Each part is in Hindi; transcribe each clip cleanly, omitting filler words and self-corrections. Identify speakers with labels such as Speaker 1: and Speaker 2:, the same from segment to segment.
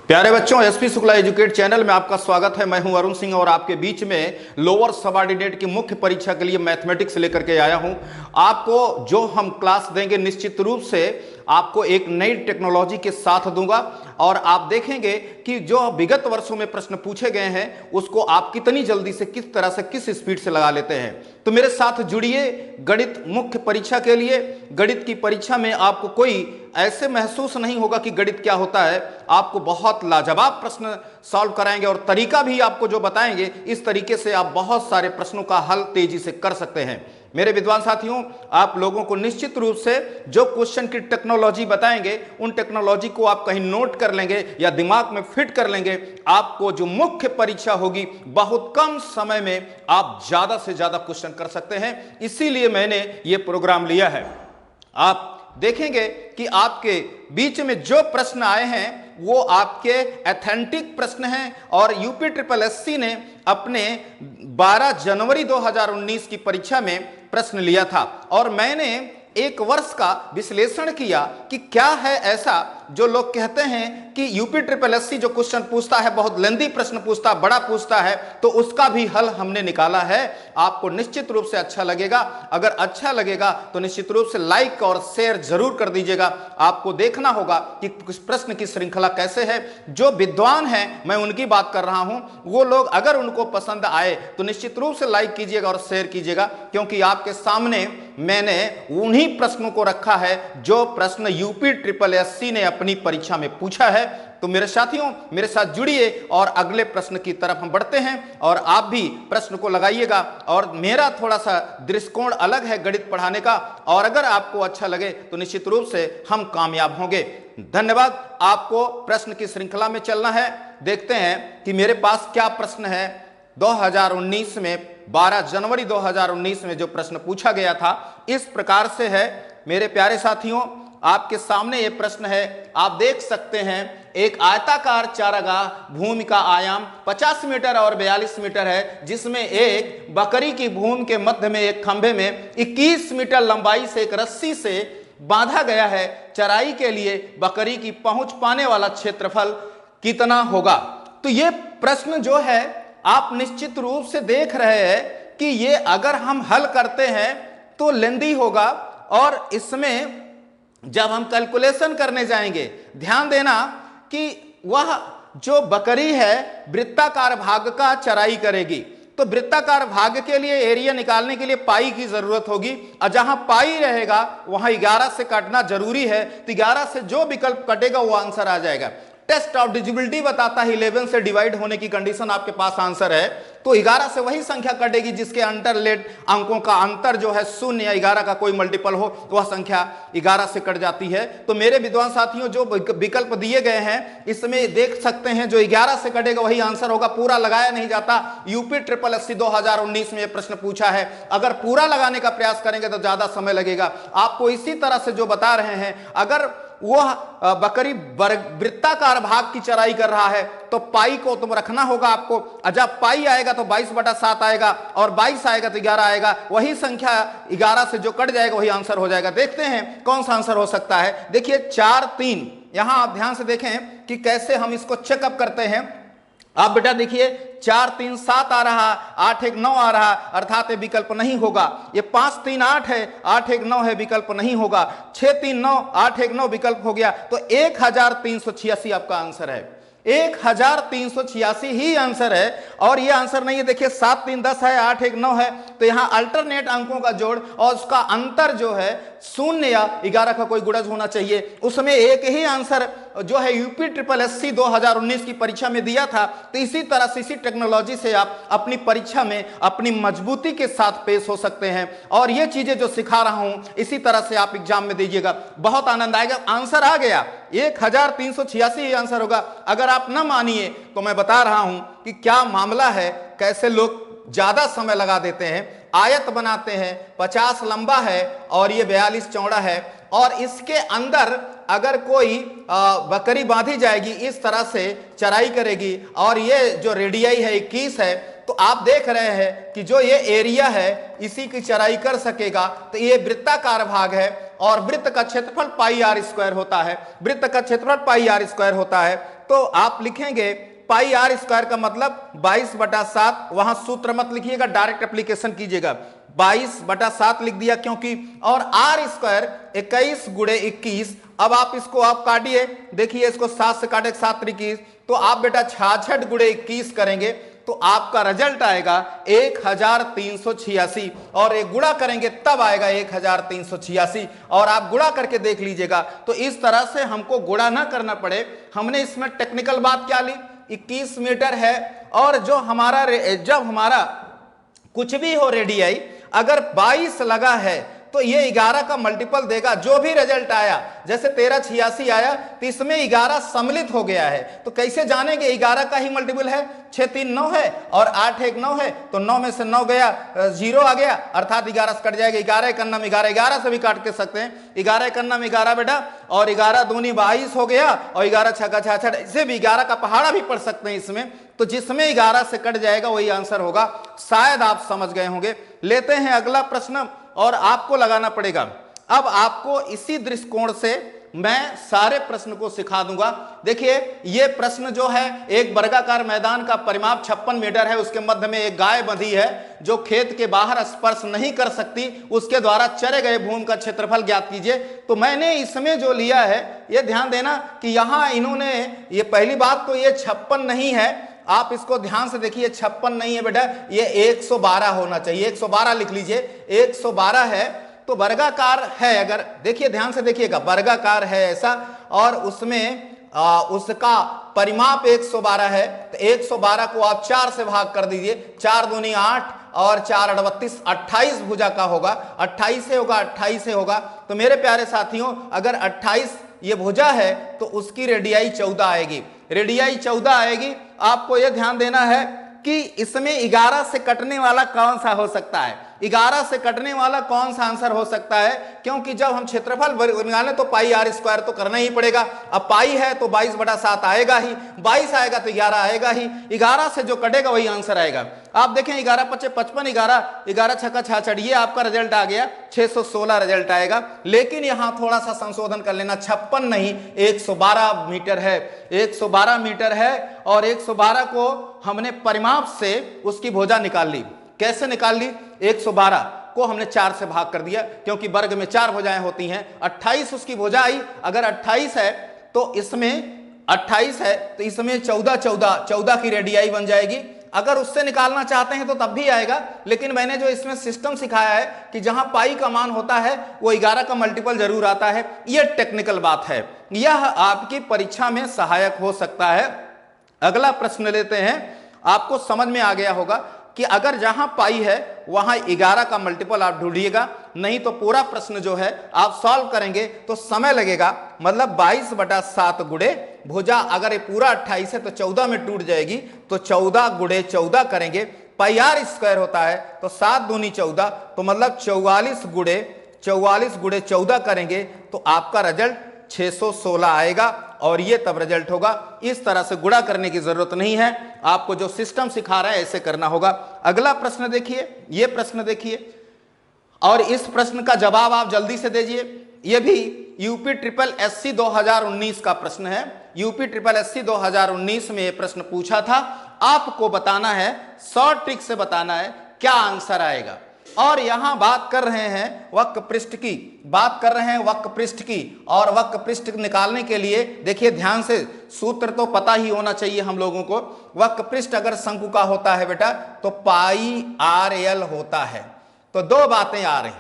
Speaker 1: प्यारे बच्चों, एसपी शुक्ला एजुकेट चैनल में आपका स्वागत है। मैं हूं अरुण सिंह और आपके बीच में लोअर सबऑर्डिनेट की मुख्य परीक्षा के लिए मैथमेटिक्स लेकर के आया हूं। आपको जो हम क्लास देंगे निश्चित रूप से आपको एक नई टेक्नोलॉजी के साथ दूंगा और आप देखेंगे कि जो विगत वर्षों में प्रश्न पूछे गए हैं उसको आप कितनी जल्दी से, किस तरह से, किस स्पीड से लगा लेते हैं। तो मेरे साथ जुड़िए गणित मुख्य परीक्षा के लिए। गणित की परीक्षा में आपको कोई ऐसे महसूस नहीं होगा कि गणित क्या होता है। आपको बहुत लाजवाब प्रश्न सॉल्व कराएंगे और तरीका भी आपको जो बताएंगे, इस तरीके से आप बहुत सारे प्रश्नों का हल तेजी से कर सकते हैं। मेरे विद्वान साथियों, आप लोगों को निश्चित रूप से जो क्वेश्चन की टेक्नोलॉजी बताएंगे उन टेक्नोलॉजी को आप कहीं नोट कर लेंगे या दिमाग में फिट कर लेंगे। आपको जो मुख्य परीक्षा होगी बहुत कम समय में आप ज्यादा से ज्यादा क्वेश्चन कर सकते हैं। इसीलिए मैंने ये प्रोग्राम लिया है। आप देखेंगे कि आपके बीच में जो प्रश्न आए हैं वो आपके ऑथेंटिक प्रश्न हैं और यूपी ट्रिपल एससी ने अपने 12 जनवरी 2019 की परीक्षा में प्रश्न लिया था और मैंने एक वर्ष का विश्लेषण किया कि क्या है ऐसा जो लोग कहते हैं कि यूपी ट्रिपल एससी जो क्वेश्चन पूछता है, बहुत लेंदी प्रश्न पूछता, बड़ा पूछता है, तो उसका भी हल हमने निकाला है। आपको निश्चित रूप से अच्छा लगेगा। अगर अच्छा लगेगा तो निश्चित रूप से लाइक और शेयर जरूर कर दीजिएगा। आपको देखना होगा कि प्रश्न की श्रृंखला कैसे है। जो विद्वान हैं, मैं उनकी बात कर रहा हूं, वो लोग अगर उनको पसंद आए तो निश्चित रूप से लाइक कीजिएगा और शेयर कीजिएगा, क्योंकि आपके सामने मैंने उन्हीं प्रश्नों को रखा है जो प्रश्न यूपी ट्रिपल एससी ने अपनी परीक्षा में पूछा है। तो मेरे साथियों, मेरे साथ जुड़िए और अगले प्रश्न की तरफ हम बढ़ते हैं और आप भी प्रश्न को लगाइएगा। और मेरा थोड़ा सा दृष्टिकोण अलग है गणित पढ़ाने का, और अगर आपको अच्छा लगे तो निश्चित रूप से हम कामयाब होंगे। धन्यवाद। आपको प्रश्न की श्रृंखला में चलना है। देखते हैं कि मेरे पास क्या प्रश्न है। 2019 में 12 जनवरी 2019 में जो प्रश्न पूछा गया था इस प्रकार से है। मेरे प्यारे साथियों, आपके सामने ये प्रश्न है। आप देख सकते हैं एक आयताकार चारागाह भूमि का आयाम 50 मीटर और 42 मीटर है, जिसमें एक बकरी की भूमि के मध्य में एक खंभे में 21 मीटर लंबाई से एक रस्सी से बांधा गया है। चराई के लिए बकरी की पहुंच पाने वाला क्षेत्रफल कितना होगा। तो ये प्रश्न जो है आप निश्चित रूप से देख रहे हैं कि ये अगर हम हल करते हैं तो लेंदी होगा, और इसमें जब हम कैलकुलेशन करने जाएंगे, ध्यान देना कि वह जो बकरी है वृत्ताकार भाग का चराई करेगी, तो वृत्ताकार भाग के लिए एरिया निकालने के लिए पाई की जरूरत होगी, और जहां पाई रहेगा वहां 11 से काटना जरूरी है। तो 11 से जो विकल्प कटेगा वो आंसर आ जाएगा। टेस्ट ऑफ डिजिबिलिटी बताता है 11 से डिवाइड होने की कंडीशन आपके पास आंसर है, तो 11 से वही संख्या कटेगी जिसके अंतरलेट अंकों का अंतर जो है 0 या 11 का कोई मल्टीपल हो, वह संख्या 11 से कट जाती है। तो मेरे विद्वान साथियों, जो विकल्प दिए गए हैं इसमें देख सकते हैं जो 11 से कटेगा वही आंसर होगा। पूरा लगाया नहीं जाता। यूपी ट्रिपल एससी 2019 में यह प्रश्न पूछा है। अगर पूरा लगाने का प्रयास करेंगे तो ज्यादा समय लगेगा। आपको इसी तरह से जो बता रहे हैं, अगर वह बकरी वृत्ताकार भाग की चराई कर रहा है तो पाई को तुम रखना होगा आपको। जब पाई आएगा तो 22/7 आएगा, और 22 आएगा तो 11 आएगा। वही संख्या 11 से जो कट जाएगा वही आंसर हो जाएगा। देखते हैं कौन सा आंसर हो सकता है। देखिए 4 3, यहां आप ध्यान से देखें कि कैसे हम इसको चेकअप करते हैं। आप बेटा देखिए 4 3 7 आ रहा, 8 1 9 आ रहा, अर्थात ये विकल्प नहीं होगा। ये 5 3 8 है, 8 1 9 है, विकल्प नहीं होगा। 6 3 9, 8 1 9 विकल्प हो गया। तो 1386 आपका आंसर है। 1386 ही आंसर है, और ये आंसर नहीं है। देखिए 7 3 10 है, 8 1 9 है, तो यहां अल्टरनेट अंकों का जोड़ और उसका अंतर जो है 0 या 11 का कोई गुणज होना चाहिए। उसमें एक ही आंसर जो है यूपी ट्रिपल एससी 2019 की परीक्षा में दिया था। तो इसी तरह से, इसी टेक्नोलॉजी से आप अपनी परीक्षा में अपनी मजबूती के साथ पेश हो सकते हैं। और ये चीजें जो सिखा रहा हूं इसी तरह से आप एग्जाम में दीजिएगा, बहुत आनंद आएगा। आंसर आ गया, 1386 ही आंसर होगा। अगर आप ना मानिए तो मैं बता रहा हूं कि क्या मामला है, कैसे लोग ज्यादा समय लगा देते हैं। आयत बनाते हैं, 50 लंबा है और ये 42 चौड़ा है, और इसके अंदर अगर कोई बकरी बांधी जाएगी, इस तरह से चराई करेगी, और ये जो रेडियाई है 21 है, तो आप देख रहे हैं कि जो ये एरिया है इसी की चराई कर सकेगा। तो ये वृत्ताकार भाग है और वृत्त का क्षेत्रफल पाई r स्क्वायर होता है। वृत्त का क्षेत्रफल पाई r स्क्वायर होता है। तो आप लिखेंगे पाई आर स्क्वायर का मतलब 22/7, वहां सूत्र मत लिखिएगा, डायरेक्ट एप्लीकेशन कीजिएगा, 22/7 लिख दिया क्योंकि, और आर स्क्वायर 21 गुणे 21। अब आप इसको आप काटिए, देखिए इसको 7 से काटे 7 × 21, तो आप बेटा 66 गुणे 21 करेंगे तो आपका रिजल्ट आएगा 1386, और एक गुणा करेंगे तब आएगा 1386, और आप गुणा करके देख लीजिएगा। तो इस तरह से हमको गुणा ना करना पड़े, हमने इसमें टेक्निकल बात क्या ली, 21 मीटर है, और जो हमारा जब हमारा कुछ भी हो रेडियाई अगर 22 लगा है तो ये 11 का मल्टीपल देगा, जो भी रिजल्ट आया, जैसे 1386 आया तो इसमें 11 सम्मिलित हो गया है। तो कैसे जानेंगे 11 का ही मल्टीपल है, 6 3 9 है और 8 1 9 है, तो 9 में से 9 गया, 0 आ गया, अर्थात 11 से कट जाएगा। 11 एक अन्नम 11, 11 से भी काट के सकते हैं, 11 एक अन्नम 11 बेटा, और 11 दूनी 22 हो गया, और 11 छक्का 66, इसे भी 11 का पहाड़ा भी पढ़ सकते हैं इसमें। तो जिसमें 11 से कट जाएगा वही आंसर होगा, शायद आप समझ गए होंगे। लेते हैं अगला प्रश्न, और आपको लगाना पड़ेगा। अब आपको इसी दृष्टिकोण से मैं सारे प्रश्न को सिखा दूंगा। देखिए ये प्रश्न जो है, एक वर्गाकार मैदान का परिमाप 56 मीटर है, उसके मध्य में एक गाय बंधी है जो खेत के बाहर स्पर्श नहीं कर सकती, उसके द्वारा चरे गए भूमि का क्षेत्रफल ज्ञात कीजिए। तो मैंने इसमें जो लिया है, ये ध्यान देना कि यहां इन्होंने, ये पहली बात तो ये 56 नहीं है, आप इसको ध्यान से देखिए, 56 नहीं है बेटा, ये 112 होना चाहिए, 112 लिख लीजिए, 112 है तो वर्गाकार है। अगर देखिए ध्यान से देखिएगा, वर्गाकार है ऐसा, और उसमें उसका परिमाप 112 है, तो 112 को आप 4 से भाग कर दीजिए, 4 दूनी 8 और 4 38, 28 भुजा का होगा, 28 से होगा, 28 से होगा। तो मेरे प्यारे साथियों, अगर 28 ये भुजा है तो उसकी रेडियाई 14 आएगी, रेडियाई 14 आएगी। आपको यह ध्यान देना है कि इसमें 11 से कटने वाला कौन सा हो सकता है, 11 से कटने वाला कौन सा आंसर हो सकता है, क्योंकि जब हम क्षेत्रफल निकालें तो पाई आर स्क्वायर तो करना ही पड़ेगा। अब पाई है तो 22/7 आएगा ही, 22 आएगा तो 11 आएगा ही, 11 से जो कटेगा वही आंसर आएगा। आप देखें 11 × 5 = 55, 11 छक्का 66, ये आपका रिजल्ट आ गया, 616 रिजल्ट आएगा। लेकिन यहां थोड़ा सा संशोधन कर लेना, 56 नहीं 112 मीटर है, 112 मीटर है, और 112 को हमने परिमाप से उसकी भुजा निकाल ली। कैसे निकाल ली, 112 को हमने 4 से भाग कर दिया, क्योंकि वर्ग में 4 भुजाएं होती हैं, 28 उसकी भुजा आई। अगर 28 है तो इसमें 28 है तो इसमें 14 की रेडियाई बन जाएगी। अगर उससे निकालना चाहते हैं तो तब भी आएगा, लेकिन मैंने जो इसमें सिस्टम सिखाया है कि जहां पाई का मान होता है वो 11 का मल्टीपल जरूर आता है। यह टेक्निकल बात है, यह आपकी परीक्षा में सहायक हो सकता है। अगला प्रश्न लेते हैं, आपको समझ में आ गया होगा कि अगर जहां पाई है वहां 11 का मल्टीपल आप ढूंढिएगा, नहीं तो पूरा प्रश्न जो है आप सॉल्व करेंगे तो समय लगेगा। मतलब 22/7 गुणे भुजा, अगर ये पूरा 28 है तो 14 में टूट जाएगी, तो 14 गुणे 14 करेंगे, पाई आर स्क्वायर होता है तो 7 दूनी 14, तो मतलब 44 गुणे 14 करेंगे तो आपका रिजल्ट 616 आएगा, और ये तब रिजल्ट होगा। इस तरह से गुणा करने की जरूरत नहीं है, आपको जो सिस्टम सिखा रहा है ऐसे करना होगा। अगला प्रश्न देखिए, ये प्रश्न देखिए, और इस प्रश्न का जवाब आप जल्दी से दीजिए। ये भी यूपी ट्रिपल एससी 2019 का प्रश्न है। यूपी ट्रिपल एससी 2019 में ये प्रश्न पूछा था, आपको बताना है, शॉर्ट ट्रिक से बताना है क्या आंसर आएगा। और यहां बात कर रहे हैं वक्र पृष्ठ की, बात कर रहे हैं वक्र पृष्ठ की, और वक्र पृष्ठ निकालने के लिए देखिए ध्यान से, सूत्र तो पता ही होना चाहिए हम लोगों को। वक्र पृष्ठ अगर शंकु का होता है बेटा तो पाई आर एल होता है। तो दो बातें आ रही,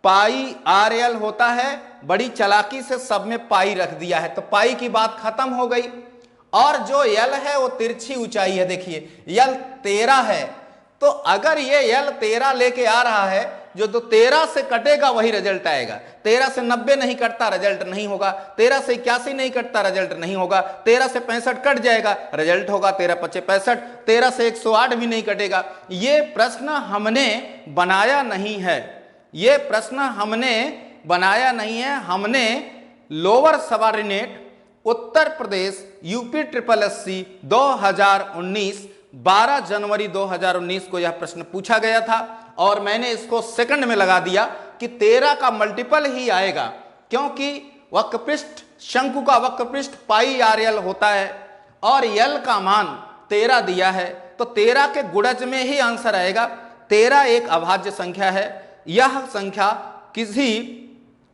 Speaker 1: पाई आर एल होता है, बड़ी चालाकी से सब में पाई रख दिया है, तो पाई की बात खत्म हो गई। और जो यल है वो तिरछी ऊंचाई है, देखिए यल 13 है, तो अगर ये यल 13 लेके आ रहा है, जो तो 13 से कटेगा वही रिजल्ट आएगा। 13 से 90 नहीं कटता, रिजल्ट नहीं होगा। 13 से 81 नहीं कटता, रिजल्ट नहीं होगा। 13 से 65 कट जाएगा, रिजल्ट होगा 13 × 5 = 65। 13 से 108 भी नहीं कटेगा। ये प्रश्न हमने बनाया नहीं है, ये प्रश्न हमने बनाया नहीं है, हमने lower subordinate Uttar Pradesh UP triple SC 2019 12 जनवरी 2019 को यह प्रश्न पूछा गया था, और मैंने इसको सेकंड में लगा दिया कि 13 का मल्टीपल ही आएगा, क्योंकि वक्रपृष्ठ, शंकु का वक्रपृष्ठ पाई आर एल होता है और एल का मान 13 दिया है, तो 13 के गुणज में ही आंसर आएगा। 13 एक अभाज्य संख्या है, यह संख्या किसी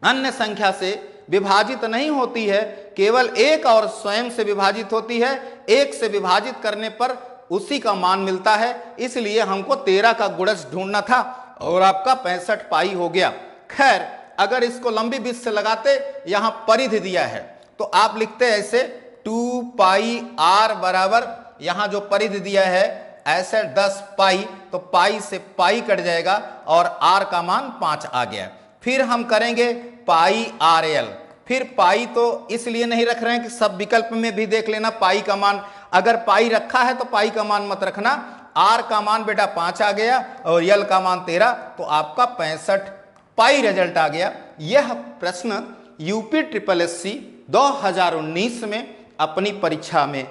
Speaker 1: अन्य संख्या से विभाजित नहीं होती है, केवल एक और स्वयं से विभाजित होती है। एक से विभाजित करने पर उसी का मान मिलता है, इसलिए हमको 13 का गुणज ढूंढना था और आपका 65 पाई हो गया। खैर, अगर इसको लंबी बीज से लगाते, यहां परिधि दिया है तो आप लिखते ऐसे 2 पाई आर बराबर, यहां जो परिधि दिया है ऐसे 10 पाई, तो पाई से पाई कट जाएगा और आर का मान 5 आ गया। फिर हम करेंगे पाई आर एल। फिर पाई तो इसलिए नहीं रख रहे हैं कि सब विकल्प में भी देख लेना पाई का मान, अगर पाई रखा है तो पाई का मान मत रखना। आर का मान बेटा 5 आ गया और एल का मान 13, तो आपका 65 पाई रिजल्ट आ गया। यह प्रश्न यूपी ट्रिपल एससी 2019 में अपनी परीक्षा में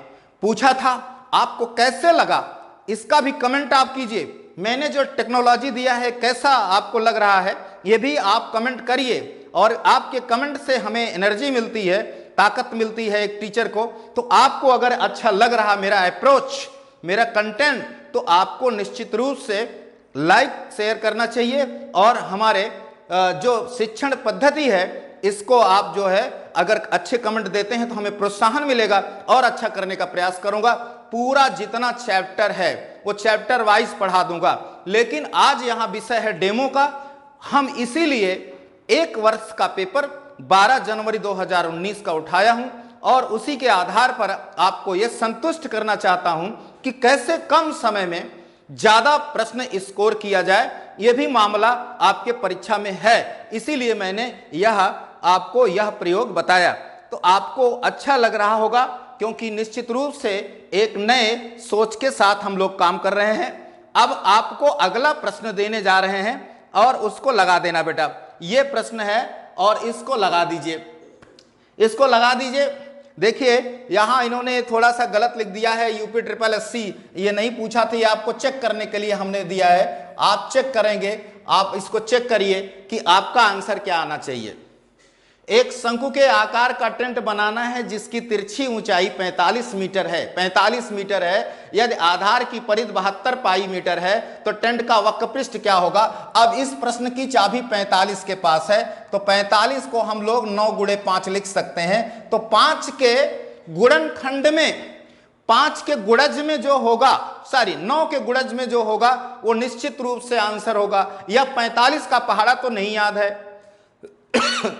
Speaker 1: पूछा था। आपको कैसे लगा इसका भी कमेंट आप कीजिए। मैंने जो टेक्नोलॉजी दिया है कैसा आपको लग रहा है, ये भी आप कमेंट करिए। और आपके कमेंट से हमें एनर्जी मिलती है, ताकत मिलती है एक टीचर को। तो आपको अगर अच्छा लग रहा मेरा अप्रोच, मेरा कंटेंट, तो आपको निश्चित रूप से लाइक शेयर करना चाहिए और हमारे जो शिक्षण पद्धति है इसको आप जो है अगर अच्छे कमेंट देते हैं तो हमें प्रोत्साहन मिलेगा और अच्छा करने का प्रयास करूंगा। पूरा जितना चैप्टर है वो चैप्टर वाइज पढ़ा दूंगा, लेकिन आज यहां विषय है डेमो का। हम इसीलिए 1 वर्ष का पेपर 12 जनवरी 2019 का उठाया हूं और उसी के आधार पर आपको यह संतुष्ट करना चाहता हूं कि कैसे कम समय में ज्यादा प्रश्न स्कोर किया जाए। यह भी मामला आपके परीक्षा में है, इसीलिए मैंने आपको यह प्रयोग बताया। तो आपको अच्छा लग रहा होगा, क्योंकि निश्चित रूप से एक नए सोच के साथ हम लोग काम कर रहे हैं। अब आपको अगला प्रश्न देने जा रहे हैं और उसको लगा देना बेटा। ये प्रश्न है और इसको लगा दीजिए, इसको लगा दीजिए। देखिए यहां इन्होंने थोड़ा सा गलत लिख दिया है, यूपी ट्रिपल एससी ये नहीं पूछा था, ये आपको चेक करने के लिए हमने दिया है। आप चेक करेंगे, आप इसको चेक करिए कि आपका आंसर क्या आना चाहिए। एक शंकु के आकार का टेंट बनाना है जिसकी तिरछी ऊंचाई 45 मीटर है, 45 मीटर है। यदि आधार की परिधि 72 पाई मीटर है तो टेंट का वक्रपृष्ठ क्या होगा। अब इस प्रश्न की चाबी 45 के पास है, तो 45 को हम लोग 9 गुणे 5 लिख सकते हैं। तो 5 के गुणनखंड में, 5 के गुणज में जो होगा, 9 के गुणज में जो होगा वो निश्चित रूप से आंसर होगा। यह 45 का पहाड़ा तो नहीं याद है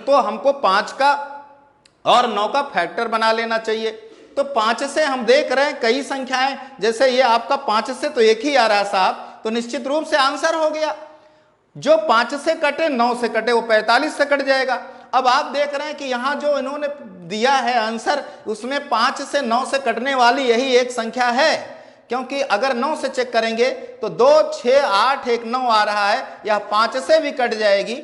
Speaker 1: तो हमको 5 का और 9 का फैक्टर बना लेना चाहिए। तो 5 से हम देख रहे हैं कई संख्याएं, जैसे ये आपका 5 से तो एक ही आ रहा साहब, तो निश्चित रूप से आंसर हो गया। जो 5 से कटे 9 से कटे वो 45 से कट जाएगा। अब आप देख रहे हैं कि यहां जो इन्होंने दिया है आंसर, उसमें 5 से 9 से कटने वाली यही एक संख्या है, क्योंकि अगर 9 से चेक करेंगे तो 2 6 8 1 9 आ रहा है, यह 5 से भी कट जाएगी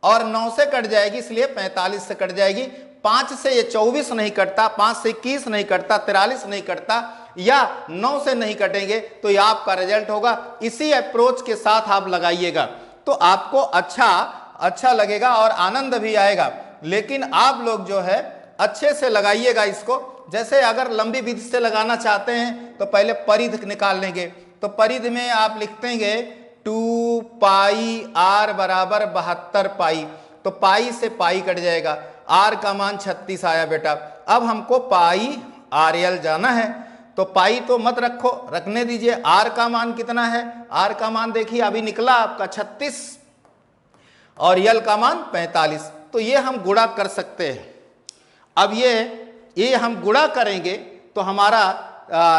Speaker 1: और 9 से कट जाएगी, इसलिए 45 से कट जाएगी। 5 से ये 24 नहीं कटता, 5 से 21 नहीं कटता, 43 नहीं कटता, या 9 से नहीं कटेंगे, तो ये आपका रिजल्ट होगा। इसी अप्रोच के साथ आप लगाइएगा तो आपको अच्छा लगेगा और आनंद भी आएगा। लेकिन आप लोग जो है अच्छे से लगाइएगा इसको। जैसे अगर लंबी विधि से लगाना चाहते हैं तो पहले परिधि निकाल लेंगे। तो परिधि में आप लिखेंगे 2 पाई आर बराबर 72 पाई, तो पाई से पाई कट जाएगा। आर का मान 36 आया बेटा। अब हमको पाई आर एल जाना है, तो पाई तो मत रखो, रखने दीजिए। आर का मान कितना है, आर का मान देखिए अभी निकला आपका 36 और एल का मान 45। तो ये हम गुणा कर सकते हैं। अब ये हम गुणा करेंगे तो हमारा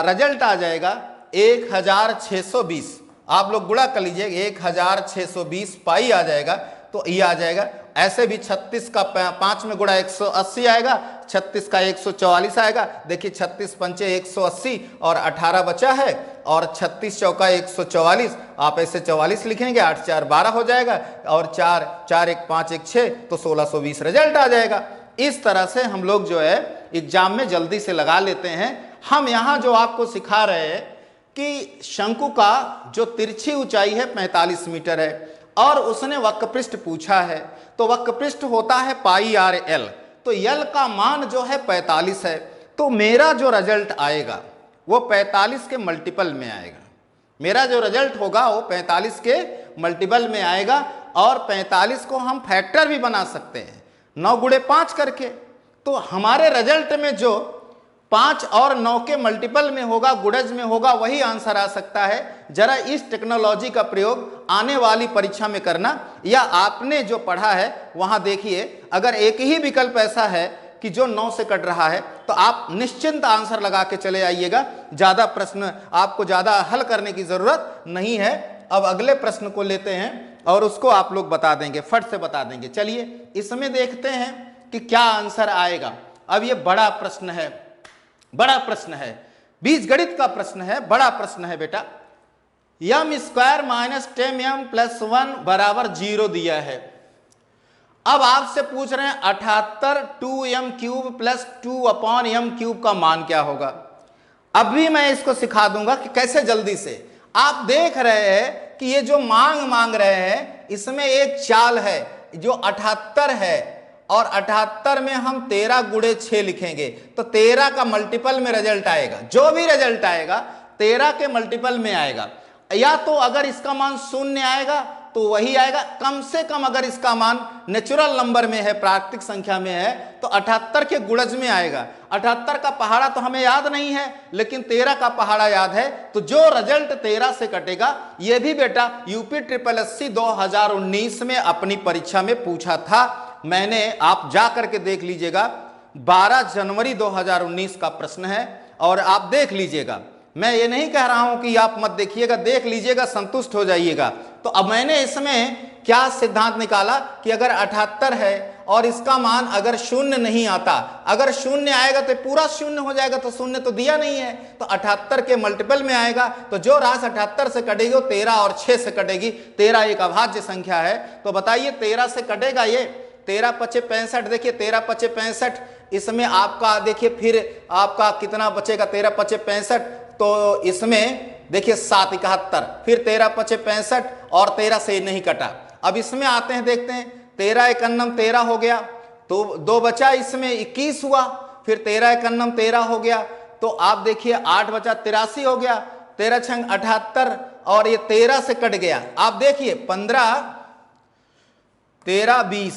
Speaker 1: रिजल्ट आ जाएगा 1620। आप लोग गुणा कर लीजिए, 1620 पाई आ जाएगा, तो ये आ जाएगा। ऐसे भी 36 का 5 में गुणा 180 आएगा, 36 का 144 आएगा। देखिए 36 पंचे 180 और 18 बचा है, और 36 चौका 144, आप ऐसे 44 लिखेंगे, 8 4 12 हो जाएगा, और 4 4 1 5 1 6, तो 1620 रिजल्ट आ जाएगा। इस तरह से हम लोग जो है एग्जाम में जल्दी से लगा लेते हैं। हम यहाँ जो आपको सिखा रहे हैं कि शंकु का जो तिरछी ऊंचाई है 45 मीटर है और उसने वक्रपृष्ठ पूछा है, तो वक्रपृष्ठ होता है पाई आर एल। तो यल का मान जो है 45 है, तो मेरा जो रिजल्ट आएगा वो 45 के मल्टीपल में आएगा। मेरा जो रिजल्ट होगा वो 45 के मल्टीपल में आएगा, और 45 को हम फैक्टर भी बना सकते हैं 9 गुणे 5 करके। तो हमारे रिजल्ट में जो 5 और 9 के मल्टीपल में होगा, गुणज में होगा, वही आंसर आ सकता है। जरा इस टेक्नोलॉजी का प्रयोग आने वाली परीक्षा में करना, या आपने जो पढ़ा है वहां देखिए, अगर एक ही विकल्प ऐसा है कि जो 9 से कट रहा है तो आप निश्चिंत आंसर लगा के चले आइएगा। ज़्यादा प्रश्न आपको ज़्यादा हल करने की ज़रूरत नहीं है। अब अगले प्रश्न को लेते हैं और उसको आप लोग बता देंगे, फट से बता देंगे। चलिए इसमें देखते हैं कि क्या आंसर आएगा। अब ये बड़ा प्रश्न है, बड़ा प्रश्न है, बीजगणित का प्रश्न है, बड़ा प्रश्न है बेटा। m square minus 10m plus 1 बराबर 0 दिया है। अब आपसे पूछ रहे हैं 78 2m cube plus 2/m cube का मान क्या होगा। अब भी मैं इसको सिखा दूंगा कि कैसे जल्दी से। आप देख रहे हैं कि ये जो मांग रहे हैं इसमें एक चाल है जो 78 है, और 78 में हम 13 गुणे 6 लिखेंगे तो 13 का मल्टीपल में रिजल्ट आएगा। जो भी रिजल्ट आएगा 13 के मल्टीपल में आएगा, या तो अगर इसका मान 0 आएगा तो वही आएगा, कम से कम अगर इसका मान नेचुरल नंबर में है, प्राकृतिक संख्या में है, तो 78 के गुणज में आएगा। 78 का पहाड़ा तो हमें याद नहीं है, लेकिन 13 का पहाड़ा याद है। तो जो रिजल्ट 13 से कटेगा, ये भी बेटा यूपी SSSC 2019 में अपनी परीक्षा में पूछा था मैंने, आप जा करके देख लीजिएगा। 12 जनवरी 2019 का प्रश्न है, और आप देख लीजिएगा। मैं ये नहीं कह रहा हूं कि आप मत देखिएगा, देख लीजिएगा, संतुष्ट हो जाइएगा। तो अब मैंने इसमें क्या सिद्धांत निकाला कि अगर 78 है और इसका मान अगर 0 नहीं आता, अगर 0 आएगा तो पूरा 0 हो जाएगा, तो 0 तो दिया नहीं है, तो 78 के मल्टीपल में आएगा। तो जो राशि 78 से कटेगी वो 13 और 6 से कटेगी। 13 एक अभाज्य संख्या है, तो बताइए 13 से कटेगा ये 13 पचे 65। देखिए 13 पचे 65, इसमें आपका देखिए फिर आपका कितना बचेगा, 13 पचे 65, तो इसमें देखिए 7 71, फिर 13 पचे 65 और 13 से नहीं कटा। अब इसमें आते हैं, देखते हैं 13 51 13 हो गया, तो 2 बचा, इसमें 21 हुआ, फिर 13 51 13 हो गया, तो आप देखिए 8 बचा 83 हो गया, 13 छंग 78, और ये 13 से कट गया। आप देखिए 15 13 20,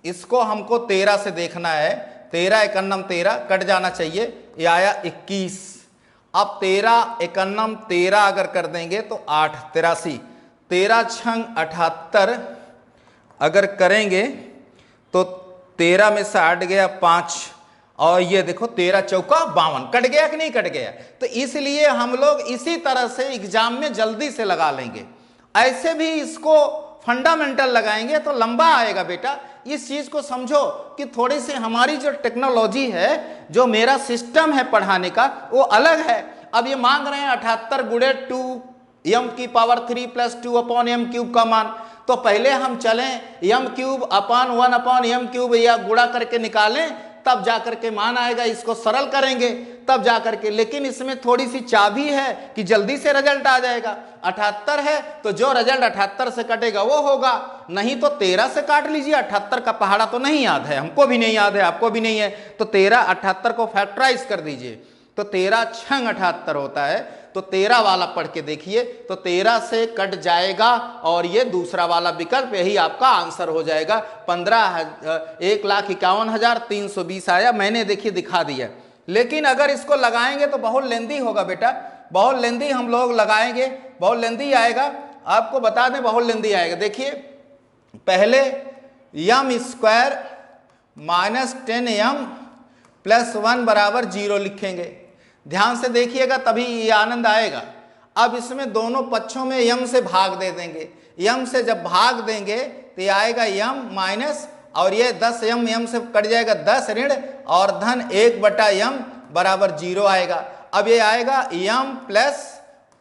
Speaker 1: इसको हमको 13 से देखना है। 13 51 13 कट जाना चाहिए, ये आया 21। अब 13 51 13 अगर कर देंगे तो 8 83, 13 छंग 78 अगर करेंगे तो 13 में से 8 गया 5, और ये देखो 13 चौका 52, कट गया कि नहीं कट गया। तो इसलिए हम लोग इसी तरह से एग्जाम में जल्दी से लगा लेंगे। ऐसे भी इसको फंडामेंटल लगाएंगे तो लंबा आएगा बेटा। इस चीज को समझो कि थोड़ी सी हमारी जो टेक्नोलॉजी है, जो मेरा सिस्टम है पढ़ाने का, वो अलग है। अब ये मांग रहे हैं 78 गुणे 2m की पावर 3 प्लस 2/m क्यूब का मान। तो पहले हम चलें m क्यूब अपान 1/m क्यूब या गुणा करके निकालें, तब जाकर के मान आएगा। इसको सरल करेंगे तब जाकर के, लेकिन इसमें थोड़ी सी चाबी है कि जल्दी से रिजल्ट आ जाएगा। 78 है तो जो रिजल्ट 78 से कटेगा वो होगा, नहीं तो 13 से काट लीजिए। 78 का पहाड़ा तो नहीं याद है, हमको भी नहीं याद है, आपको भी नहीं है, तो 13 78 को फैक्टराइज कर दीजिए, तो 13 छंग 78 होता है। तो 13 वाला पढ़ के देखिए, तो 13 से कट जाएगा, और ये दूसरा वाला विकल्प, यही आपका आंसर हो जाएगा। 1,51,320 आया, मैंने देखिए दिखा दिया। लेकिन अगर इसको लगाएंगे तो बहुत लेंदी होगा बेटा, बहुत लेंदी हम लोग लगाएंगे, बहुत लेंदी आएगा। आपको बता दें बहुत लेंदी आएगा। देखिए पहले m square minus 10m plus 1 बराबर 0 लिखेंगे। ध्यान से देखिएगा तभी ये आनंद आएगा। अब इसमें दोनों पक्षों में m से भाग दे देंगे। m से जब भाग देंगे तो ये आएगा m माइनस, और ये 10m m से कट जाएगा 10 ऋण और धन 1/m बराबर 0 आएगा। अब ये आएगा m प्लस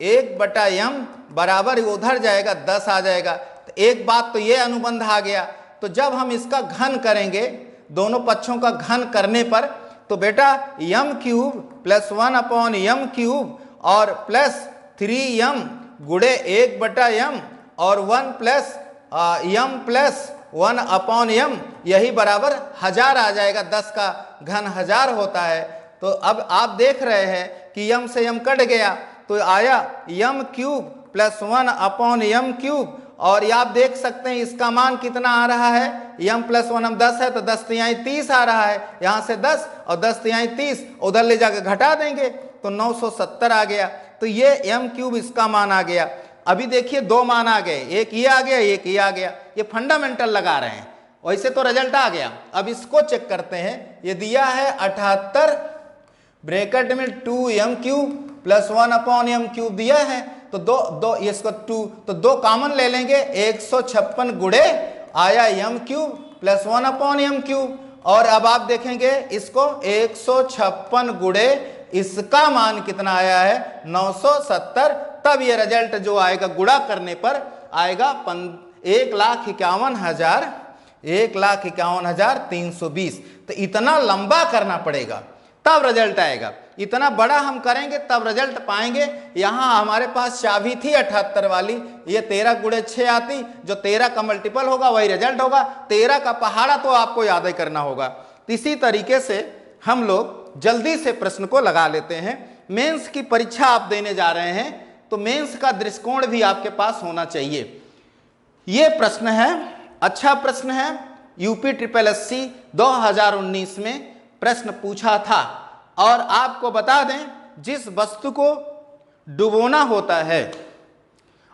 Speaker 1: 1/m बराबर उधर जाएगा 10 आ जाएगा। तो एक बात तो ये अनुबंध आ गया। तो जब हम इसका घन करेंगे, दोनों पक्षों का घन करने पर, तो बेटा m cube plus 1/m cube और प्लस 3m गुणे 1/m और 1 प्लस m प्लस 1/m, यही बराबर 1000 आ जाएगा। 10 का घन 1000 होता है। तो अब आप देख रहे हैं कि m से m कट गया तो आया m³ प्लस 1/m³। और ये आप देख सकते हैं इसका मान कितना आ रहा है, m प्लस 1 10 है तो 10 तिहाई 30 आ रहा है। यहाँ से 10 और 10 तिहाई 30 उधर ले जाकर घटा देंगे तो 970 आ गया। तो ये m³ इसका मान आ गया। अभी देखिए दो मान आ गए, एक ये आ गया एक ये आ गया। ये फंडामेंटल लगा रहे हैं, वैसे तो रिजल्ट आ गया। अब इसको चेक करते हैं। ये दिया है 78 ब्रैकेट में 2m³ प्लस 1/m³ दिया है। तो दो इसको 2 तो 2 कॉमन ले लेंगे। 156 गुणे आया m³ प्लस 1/m³। और अब आप देखेंगे इसको 156 गुणे इसका मान कितना आया है 970। तब ये रिजल्ट जो आएगा गुणा करने पर आएगा 1,51,320। तो इतना लंबा करना पड़ेगा तब रिजल्ट आएगा। इतना बड़ा हम करेंगे तब रिजल्ट पाएंगे। यहाँ हमारे पास चाबी थी 78 वाली, ये 13 गुणे 6 आती, जो 13 का मल्टीपल होगा वही रिजल्ट होगा। 13 का पहाड़ा तो आपको याद ही करना होगा। तो इसी तरीके से हम लोग जल्दी से प्रश्न को लगा लेते हैं। मेंस की परीक्षा आप देने जा रहे हैं तो मेंस का दृष्टिकोण भी आपके पास होना चाहिए। ये प्रश्न है, अच्छा प्रश्न है। यूपी SSSC 2019 में प्रश्न पूछा था। और आपको बता दें, जिस वस्तु को डुबोना होता है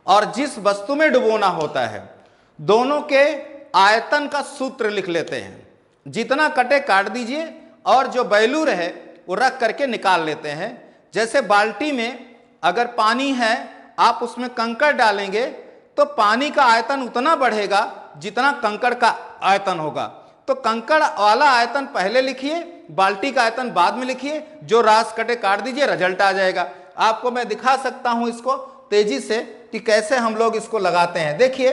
Speaker 1: और जिस वस्तु में डुबोना होता है, दोनों के आयतन का सूत्र लिख लेते हैं। जितना कटे काट दीजिए और जो वैल्यू रहे वो रख करके निकाल लेते हैं। जैसे बाल्टी में अगर पानी है, आप उसमें कंकड़ डालेंगे तो पानी का आयतन उतना बढ़ेगा जितना कंकड़ का आयतन होगा। तो कंकड़ वाला आयतन पहले लिखिए, बाल्टी का आयतन बाद में लिखिए। जो रास कटे काट दीजिए, रिजल्ट आ जाएगा। आपको मैं दिखा सकता हूं इसको तेजी से कि कैसे हम लोग इसको लगाते हैं। देखिए,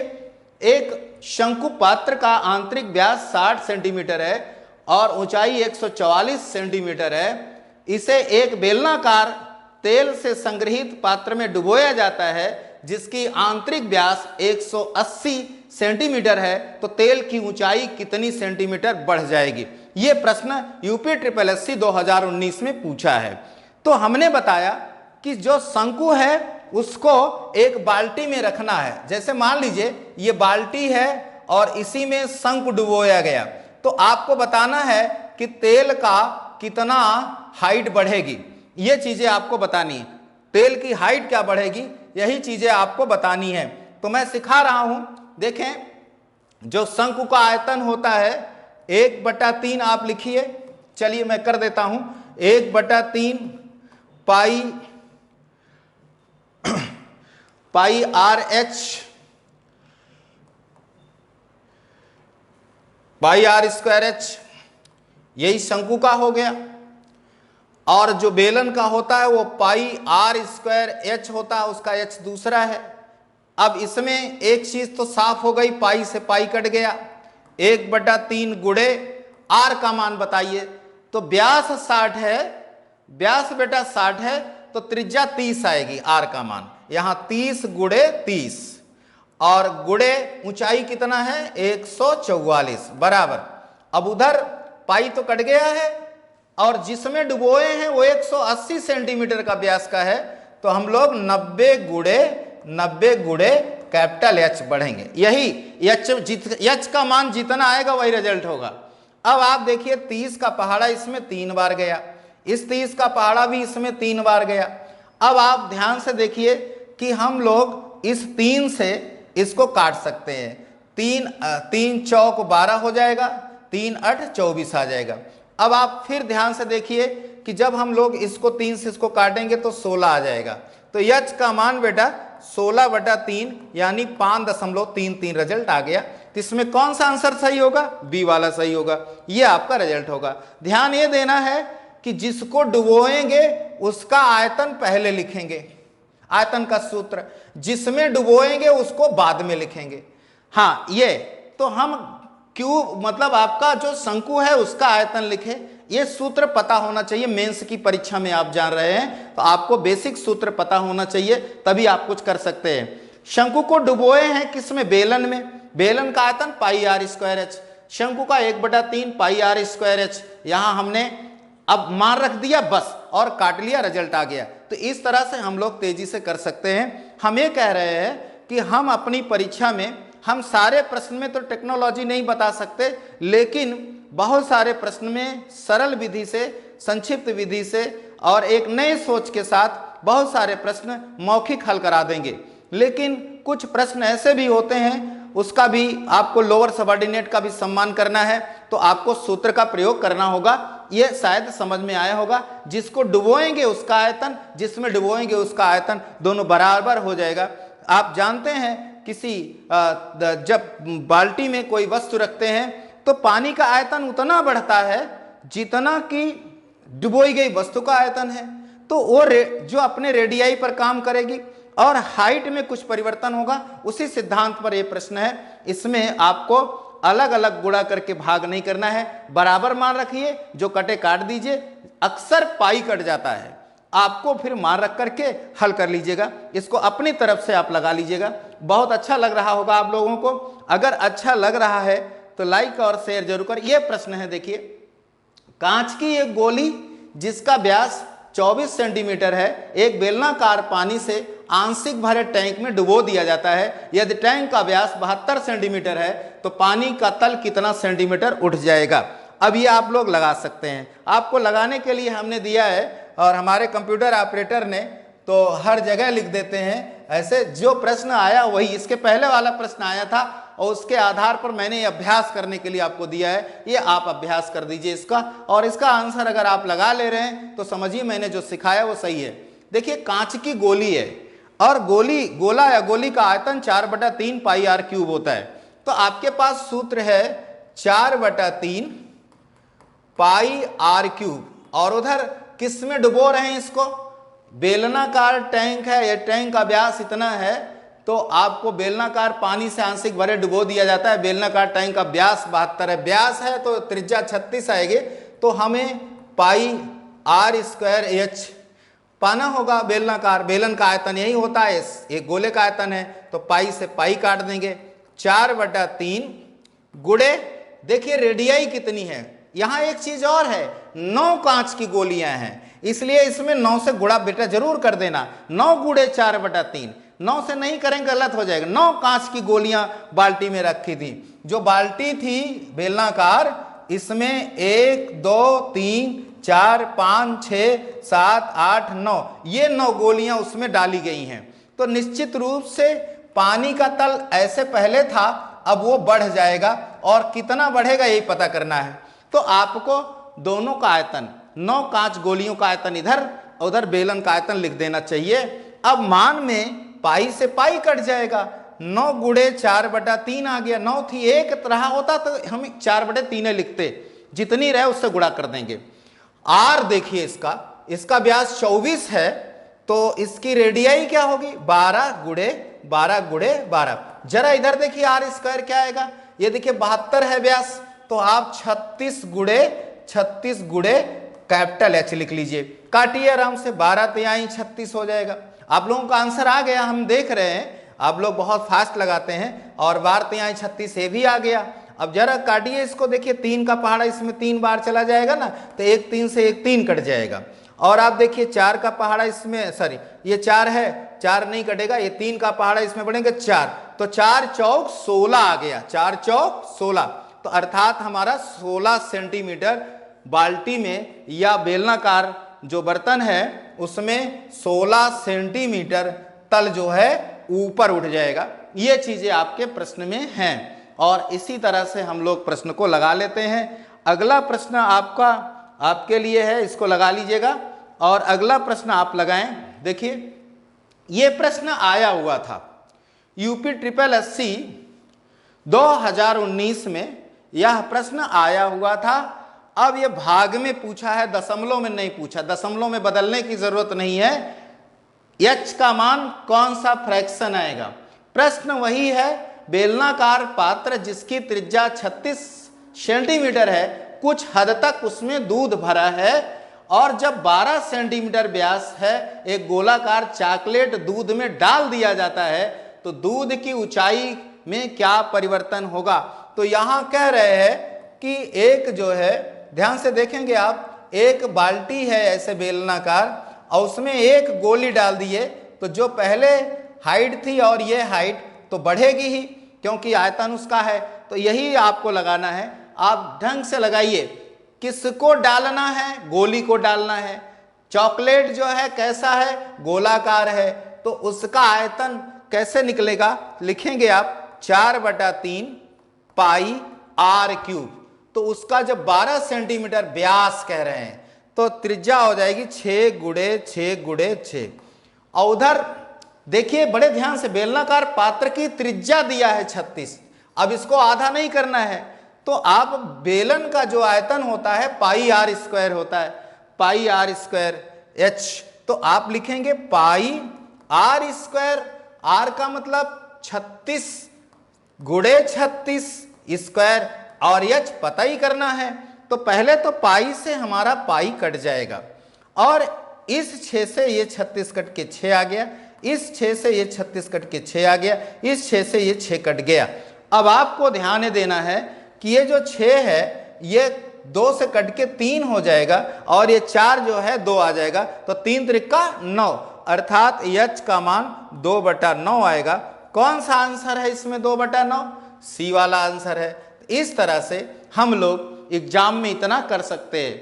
Speaker 1: एक शंकु पात्र का आंतरिक व्यास 60 सेंटीमीटर है और ऊंचाई 144 सेंटीमीटर है। इसे एक बेलनाकार तेल से संग्रहित पात्र में डुबोया जाता है जिसकी आंतरिक व्यास 180 सेंटीमीटर है। तो तेल की ऊंचाई कितनी सेंटीमीटर बढ़ जाएगी? यह प्रश्न यूपी SSSC 2019 में पूछा है। तो हमने बताया कि जो शंकु है उसको एक बाल्टी में रखना है। जैसे मान लीजिए ये बाल्टी है और इसी में शंकु डुबोया गया, तो आपको बताना है कि तेल का कितना हाइट बढ़ेगी। ये चीजें आपको बतानी है। तेल की हाइट क्या बढ़ेगी, यही चीजें आपको बतानी है। तो मैं सिखा रहा हूं। देखें, जो शंकु का आयतन होता है 1/3 आप लिखिए। चलिए मैं कर देता हूं। 1/3 पाई r²h, यही शंकु का हो गया। और जो बेलन का होता है वो πr² होता है, उसका h दूसरा है। अब इसमें एक चीज तो साफ हो गई, पाई से पाई कट गया। 1/3 गुणे r का मान बताइए। तो व्यास 60 है, व्यास बेटा 60 है तो त्रिज्या 30 आएगी। r का मान यहां 30 गुणे 30 और गुणे ऊंचाई कितना है 144 बराबर। अब उधर पाई तो कट गया है और जिसमें डुबोए हैं वो 180 सेंटीमीटर का व्यास का है। तो हम लोग 90 गुणे कैपिटल H बढ़ेंगे। यही H का मान जितना आएगा वही रिजल्ट होगा। अब आप देखिए 30 का पहाड़ा इसमें 3 बार गया, इस 30 का पहाड़ा भी इसमें 3 बार गया। अब आप ध्यान से देखिए कि हम लोग इस 3 से इसको काट सकते हैं। 3 चौक 12 हो जाएगा, 3 8 24 आ जाएगा। अब आप फिर ध्यान से देखिए कि जब हम लोग इसको 3 से इसको काटेंगे तो 16 आ जाएगा। तो H का मान बेटा 16/3 यानी 5.33 रिजल्ट आ गया। तो इसमें कौन सा आंसर सही होगा? बी वाला सही होगा। ये आपका रिजल्ट होगा। ध्यान ये देना है कि जिसको डुबोएंगे उसका आयतन पहले लिखेंगे, आयतन का सूत्र। जिसमें डुबोएंगे उसको बाद में लिखेंगे। हाँ, ये तो हम क्यों, मतलब आपका जो शंकु है उसका आयतन लिखे। ये सूत्र पता होना चाहिए। मेंस की परीक्षा में आप जान रहे हैं तो आपको बेसिक सूत्र पता होना चाहिए, तभी आप कुछ कर सकते हैं। शंकु को डुबोए हैं किसमें? बेलन में। बेलन का आयतन पाई आर स्क्वायर एच, शंकु का 1/3 पाई आर स्क्वायर एच। यहां हमने अब मान रख दिया बस और काट लिया, रिजल्ट आ गया। तो इस तरह से हम लोग तेजी से कर सकते हैं। हम ये कह रहे हैं कि हम अपनी परीक्षा में हम सारे प्रश्न में तो टेक्नोलॉजी नहीं बता सकते, लेकिन बहुत सारे प्रश्न में सरल विधि से, संक्षिप्त विधि से और एक नए सोच के साथ बहुत सारे प्रश्न मौखिक हल करा देंगे। लेकिन कुछ प्रश्न ऐसे भी होते हैं, उसका भी आपको लोअर सबऑर्डिनेट का भी सम्मान करना है, तो आपको सूत्र का प्रयोग करना होगा। ये शायद समझ में आया होगा। जिसको डुबोएंगे उसका आयतन, जिसमें डुबोएंगे उसका आयतन, दोनों बराबर हो जाएगा। आप जानते हैं किसी जब बाल्टी में कोई वस्तु रखते हैं तो पानी का आयतन उतना बढ़ता है जितना कि डुबोई गई वस्तु का आयतन है। तो वो जो अपने रेडियाई पर काम करेगी और हाइट में कुछ परिवर्तन होगा, उसी सिद्धांत पर यह प्रश्न है। इसमें आपको अलग अलग गुणा करके भाग नहीं करना है, बराबर मान रखिए, जो कटे काट दीजिए। अक्सर पाई कट जाता है, आपको फिर मान रख करके हल कर लीजिएगा। इसको अपनी तरफ से आप लगा लीजिएगा। बहुत अच्छा लग रहा होगा आप लोगों को। अगर अच्छा लग रहा है तो लाइक और शेयर जरूर कर। यह प्रश्न है, देखिए, कांच की एक गोली जिसका व्यास 24 सेंटीमीटर है, एक बेलनाकार पानी से आंशिक भरे टैंक में डुबो दिया जाता है। यदि टैंक का व्यास 72 सेंटीमीटर है तो पानी का तल कितना सेंटीमीटर उठ जाएगा। अब ये आप लोग लगा सकते हैं। आपको लगाने के लिए हमने दिया है और हमारे कंप्यूटर ऑपरेटर ने तो हर जगह लिख देते हैं। ऐसे जो प्रश्न आया वही, इसके पहले वाला प्रश्न आया था और उसके आधार पर मैंने अभ्यास करने के लिए आपको दिया है। ये आप अभ्यास कर दीजिए इसका, और इसका आंसर अगर आप लगा ले रहे हैं तो समझिए मैंने जो सिखाया वो सही है। देखिए, कांच की गोली है और गोला या गोली का आयतन 4/3 पाई आर क्यूब होता है। तो आपके पास सूत्र है 4/3 पाई आर क्यूब, और उधर किस में डुबो रहे हैं इसको, बेलनाकार टैंक है, यह टैंक का व्यास इतना है तो आपको बेलनाकार पानी से आंशिक भरे डुबो दिया जाता है। बेलनाकार टैंक का व्यास 72 है, व्यास है तो त्रिज्या 36 आएगी, तो हमें पाई आर स्क्वायर एच पाना होगा। बेलनाकार, बेलन का आयतन यही होता है, एक गोले का आयतन है, तो पाई से पाई काट देंगे। 4/3 गुणे, देखिए रेडियाई कितनी है। यहां एक चीज और है, 9 कांच की गोलियां हैं, इसलिए इसमें 9 से गुणा बेटा जरूर कर देना। 9 गुणे 4/3, 9 से नहीं करेंगे गलत हो जाएगा। 9 कांच की गोलियां बाल्टी में रखी थी। जो बाल्टी थी बेलनाकार, इसमें 1 2 3 4 5 6 7 8 9, ये 9 गोलियां उसमें डाली गई हैं। तो निश्चित रूप से पानी का तल ऐसे पहले था, अब वो बढ़ जाएगा, और कितना बढ़ेगा यही पता करना है। तो आपको दोनों का आयतन, 9 कांच गोलियों का आयतन इधर, उधर बेलन का आयतन लिख देना चाहिए। अब मान में पाई से पाई कट जाएगा, 9 गुणे 4/3 आ गया। 9 थी, एक तरह होता तो हम 4/3 लिखते, जितनी रहे उससे गुणा कर देंगे। आर देखिए, इसका व्यास 24 है, तो इसकी रेडियाई क्या होगी, 12 गुणे 12। जरा इधर देखिए आर स्क्वायर क्या आएगा, ये देखिए 72 है व्यास, तो आप 36 गुणे कैपिटल एच लिख लीजिए। काटिए आराम से, 12 तिहाई 36 हो जाएगा। आप लोगों का आंसर आ गया, हम देख रहे हैं आप लोग बहुत फास्ट लगाते हैं, और 12 तिहाई 36 ये भी आ गया। अब जरा काटिए इसको, देखिए 3 का पहाड़ा इसमें 3 बार चला जाएगा ना, तो 1 3 से 1 3 कट जाएगा। और आप देखिए 4 का पहाड़ा इसमें, सॉरी ये 4 है, 4 नहीं कटेगा, ये 3 का पहाड़ा इसमें बढ़ेंगे 4, तो 4 चौक 16 आ गया, 4 चौक 16। तो अर्थात हमारा 16 सेंटीमीटर बाल्टी में या बेलनाकार जो बर्तन है उसमें 16 सेंटीमीटर तल जो है ऊपर उठ जाएगा। ये चीजें आपके प्रश्न में हैं, और इसी तरह से हम लोग प्रश्न को लगा लेते हैं। अगला प्रश्न आपके लिए है, इसको लगा लीजिएगा, और अगला प्रश्न आप लगाएं। देखिए, ये प्रश्न आया हुआ था यूपी SSSC 2019 में, यह प्रश्न आया हुआ था। अब यह भाग में पूछा है, दशमलव में नहीं पूछा, दशमलव में बदलने की जरूरत नहीं है। एच का मान कौन सा फ्रैक्शन आएगा, प्रश्न वही है। बेलनाकार पात्र जिसकी त्रिज्या 36 सेंटीमीटर है, कुछ हद तक उसमें दूध भरा है, और जब 12 सेंटीमीटर व्यास है एक गोलाकार चॉकलेट दूध में डाल दिया जाता है, तो दूध की ऊंचाई में क्या परिवर्तन होगा। तो यहाँ कह रहे हैं कि एक जो है, ध्यान से देखेंगे आप, एक बाल्टी है ऐसे बेलनाकार और उसमें एक गोली डाल दिए, तो जो पहले हाइट थी और ये हाइट तो बढ़ेगी ही, क्योंकि आयतन उसका है। तो यही आपको लगाना है, आप ढंग से लगाइए। किसको डालना है? गोली को डालना है। चॉकलेट जो है कैसा है? गोलाकार है, तो उसका आयतन कैसे निकलेगा? लिखेंगे आप 4/3 पाई आर क्यूब। तो उसका जब 12 सेंटीमीटर व्यास कह रहे हैं तो त्रिज्या हो जाएगी 6 × 6 × 6। और उधर देखिए बड़े ध्यान से, बेलनाकार पात्र की त्रिज्या दिया है 36। अब इसको आधा नहीं करना है, तो आप बेलन का जो आयतन होता है पाई आर स्क्वायर होता है, पाई आर स्क्वायर एच। तो आप लिखेंगे पाई आर स्क्वायर, आर का मतलब 36 × 36 स्क्वायर, और एच पता ही करना है। तो पहले तो पाई से हमारा पाई कट जाएगा, और इस 6 से ये 36 कट के 6 आ गया, इस 6 से ये 36 कट के 6 आ गया, इस 6 से ये 6 कट गया। अब आपको ध्यान देना है कि ये जो 6 है ये 2 से कट के 3 हो जाएगा, और ये 4 जो है 2 आ जाएगा, तो 3 त्रिका 9, अर्थात एच का मान 2/9 आएगा। कौन सा आंसर है इसमें 2/9? सी वाला आंसर है। इस तरह से हम लोग एग्जाम में इतना कर सकते हैं,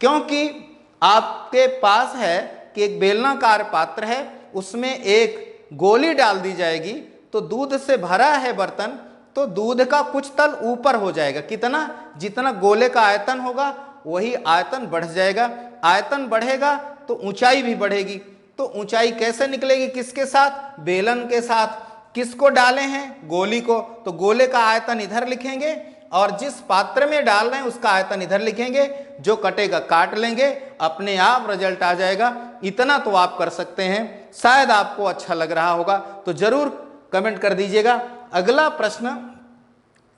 Speaker 1: क्योंकि आपके पास है कि एक बेलनाकार पात्र है, उसमें एक गोली डाल दी जाएगी, तो दूध से भरा है बर्तन, तो दूध का कुछ तल ऊपर हो जाएगा। कितना? जितना गोले का आयतन होगा वही आयतन बढ़ जाएगा। आयतन बढ़ेगा तो ऊंचाई भी बढ़ेगी। तो ऊंचाई कैसे निकलेगी? किसके साथ? बेलन के साथ। किसको डाले हैं? गोली को। तो गोले का आयतन इधर लिखेंगे, और जिस पात्र में डाल रहे हैं उसका आयतन इधर लिखेंगे। जो कटेगा काट लेंगे, अपने आप रिजल्ट आ जाएगा। इतना तो आप कर सकते हैं। शायद आपको अच्छा लग रहा होगा, तो जरूर कमेंट कर दीजिएगा। अगला प्रश्न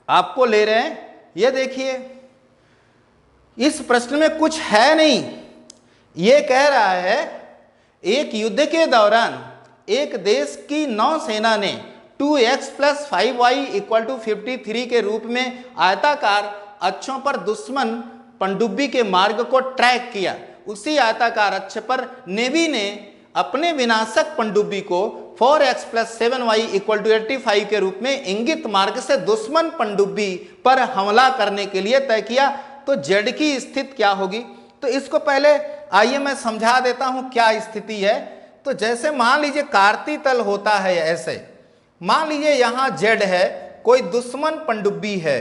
Speaker 1: आपको ले रहे हैं, ये देखिए, इस प्रश्न में कुछ है नहीं। ये कह रहा है एक युद्ध के दौरान एक देश की नौसेना ने 2x + 5y = 53 के रूप में आयताकार अक्षों पर दुश्मन पनडुब्बी के मार्ग को ट्रैक किया। उसी आयताकार अक्ष पर नेवी ने अपने विनाशक पनडुब्बी को 4x + 7y = 85 के रूप में इंगित मार्ग से दुश्मन पनडुब्बी पर हमला करने के लिए तय किया। तो जेड की स्थिति क्या होगी? तो इसको पहले आइए मैं समझा देता हूं क्या स्थिति है। तो जैसे मान लीजिए कार्ती तल होता है ऐसे, मान लीजिए यहां जेड है, कोई दुश्मन पनडुब्बी है,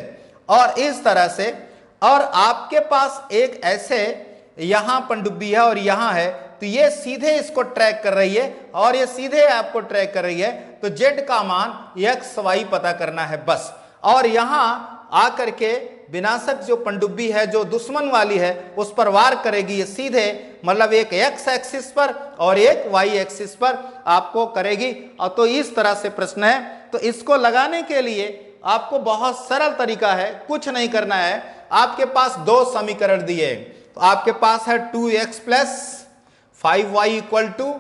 Speaker 1: और इस तरह से, और आपके पास एक ऐसे यहां पनडुब्बी है और यहां है, तो ये सीधे इसको ट्रैक कर रही है और ये सीधे आपको ट्रैक कर रही है। तो जेड का मान एक्स वाई पता करना है बस। और यहां आकर के विनाशक जो पनडुब्बी है जो दुश्मन वाली है उस पर वार करेगी, ये सीधे, मतलब एक एक्स एक्सिस पर और एक वाई एक्सिस पर आपको करेगी। और तो इस तरह से प्रश्न है। तो इसको लगाने के लिए आपको बहुत सरल तरीका है, कुछ नहीं करना है। आपके पास 2 समीकरण दिए, तो आपके पास है 2x + 5y =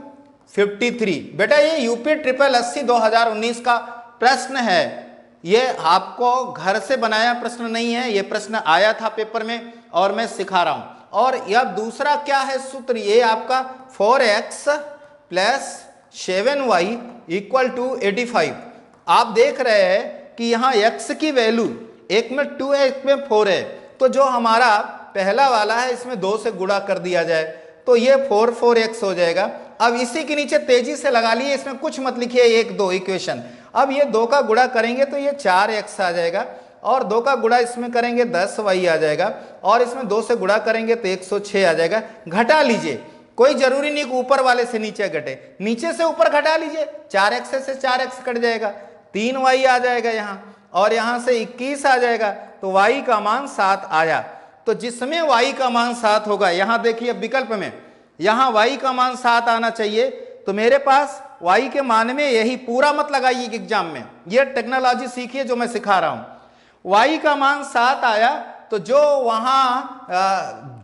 Speaker 1: 53। बेटा ये यूपी 888 2019 का प्रश्न है, ये आपको घर से बनाया प्रश्न नहीं है, ये प्रश्न आया था पेपर में और मैं सिखा रहा हूं। और यह दूसरा क्या है सूत्र? ये आपका 4x + 7y = 85। आप देख रहे हैं कि यहाँ x की वैल्यू एक में 2 है, एक में 4 है, तो जो हमारा पहला वाला है इसमें 2 से गुणा कर दिया जाए तो ये 4x हो जाएगा। अब इसी के नीचे तेजी से लगा लिए, इसमें कुछ मत लिखिए, 1 2 इक्वेशन। अब ये 2 का गुणा करेंगे तो ये 4x आ जाएगा, और 2 का गुणा इसमें करेंगे 10y आ जाएगा, और इसमें 2 से गुणा करेंगे तो 106 आ जाएगा। घटा लीजिए, कोई जरूरी नहीं कि ऊपर वाले से नीचे घटे, नीचे से ऊपर घटा लीजिए, 4x से 4x कट जाएगा, 3y आ जाएगा यहाँ, और यहाँ से 21 आ जाएगा। तो y का मान 7 आया। तो जिसमें y का मान 7 होगा, यहाँ देखिए विकल्प में, यहाँ y का मान 7 आना चाहिए, तो मेरे पास y के मान में यही, पूरा मत लगाइए एग्जाम में, ये टेक्नोलॉजी सीखिए जो मैं सिखा रहा हूं। y का मान 7 आया, तो जो वहां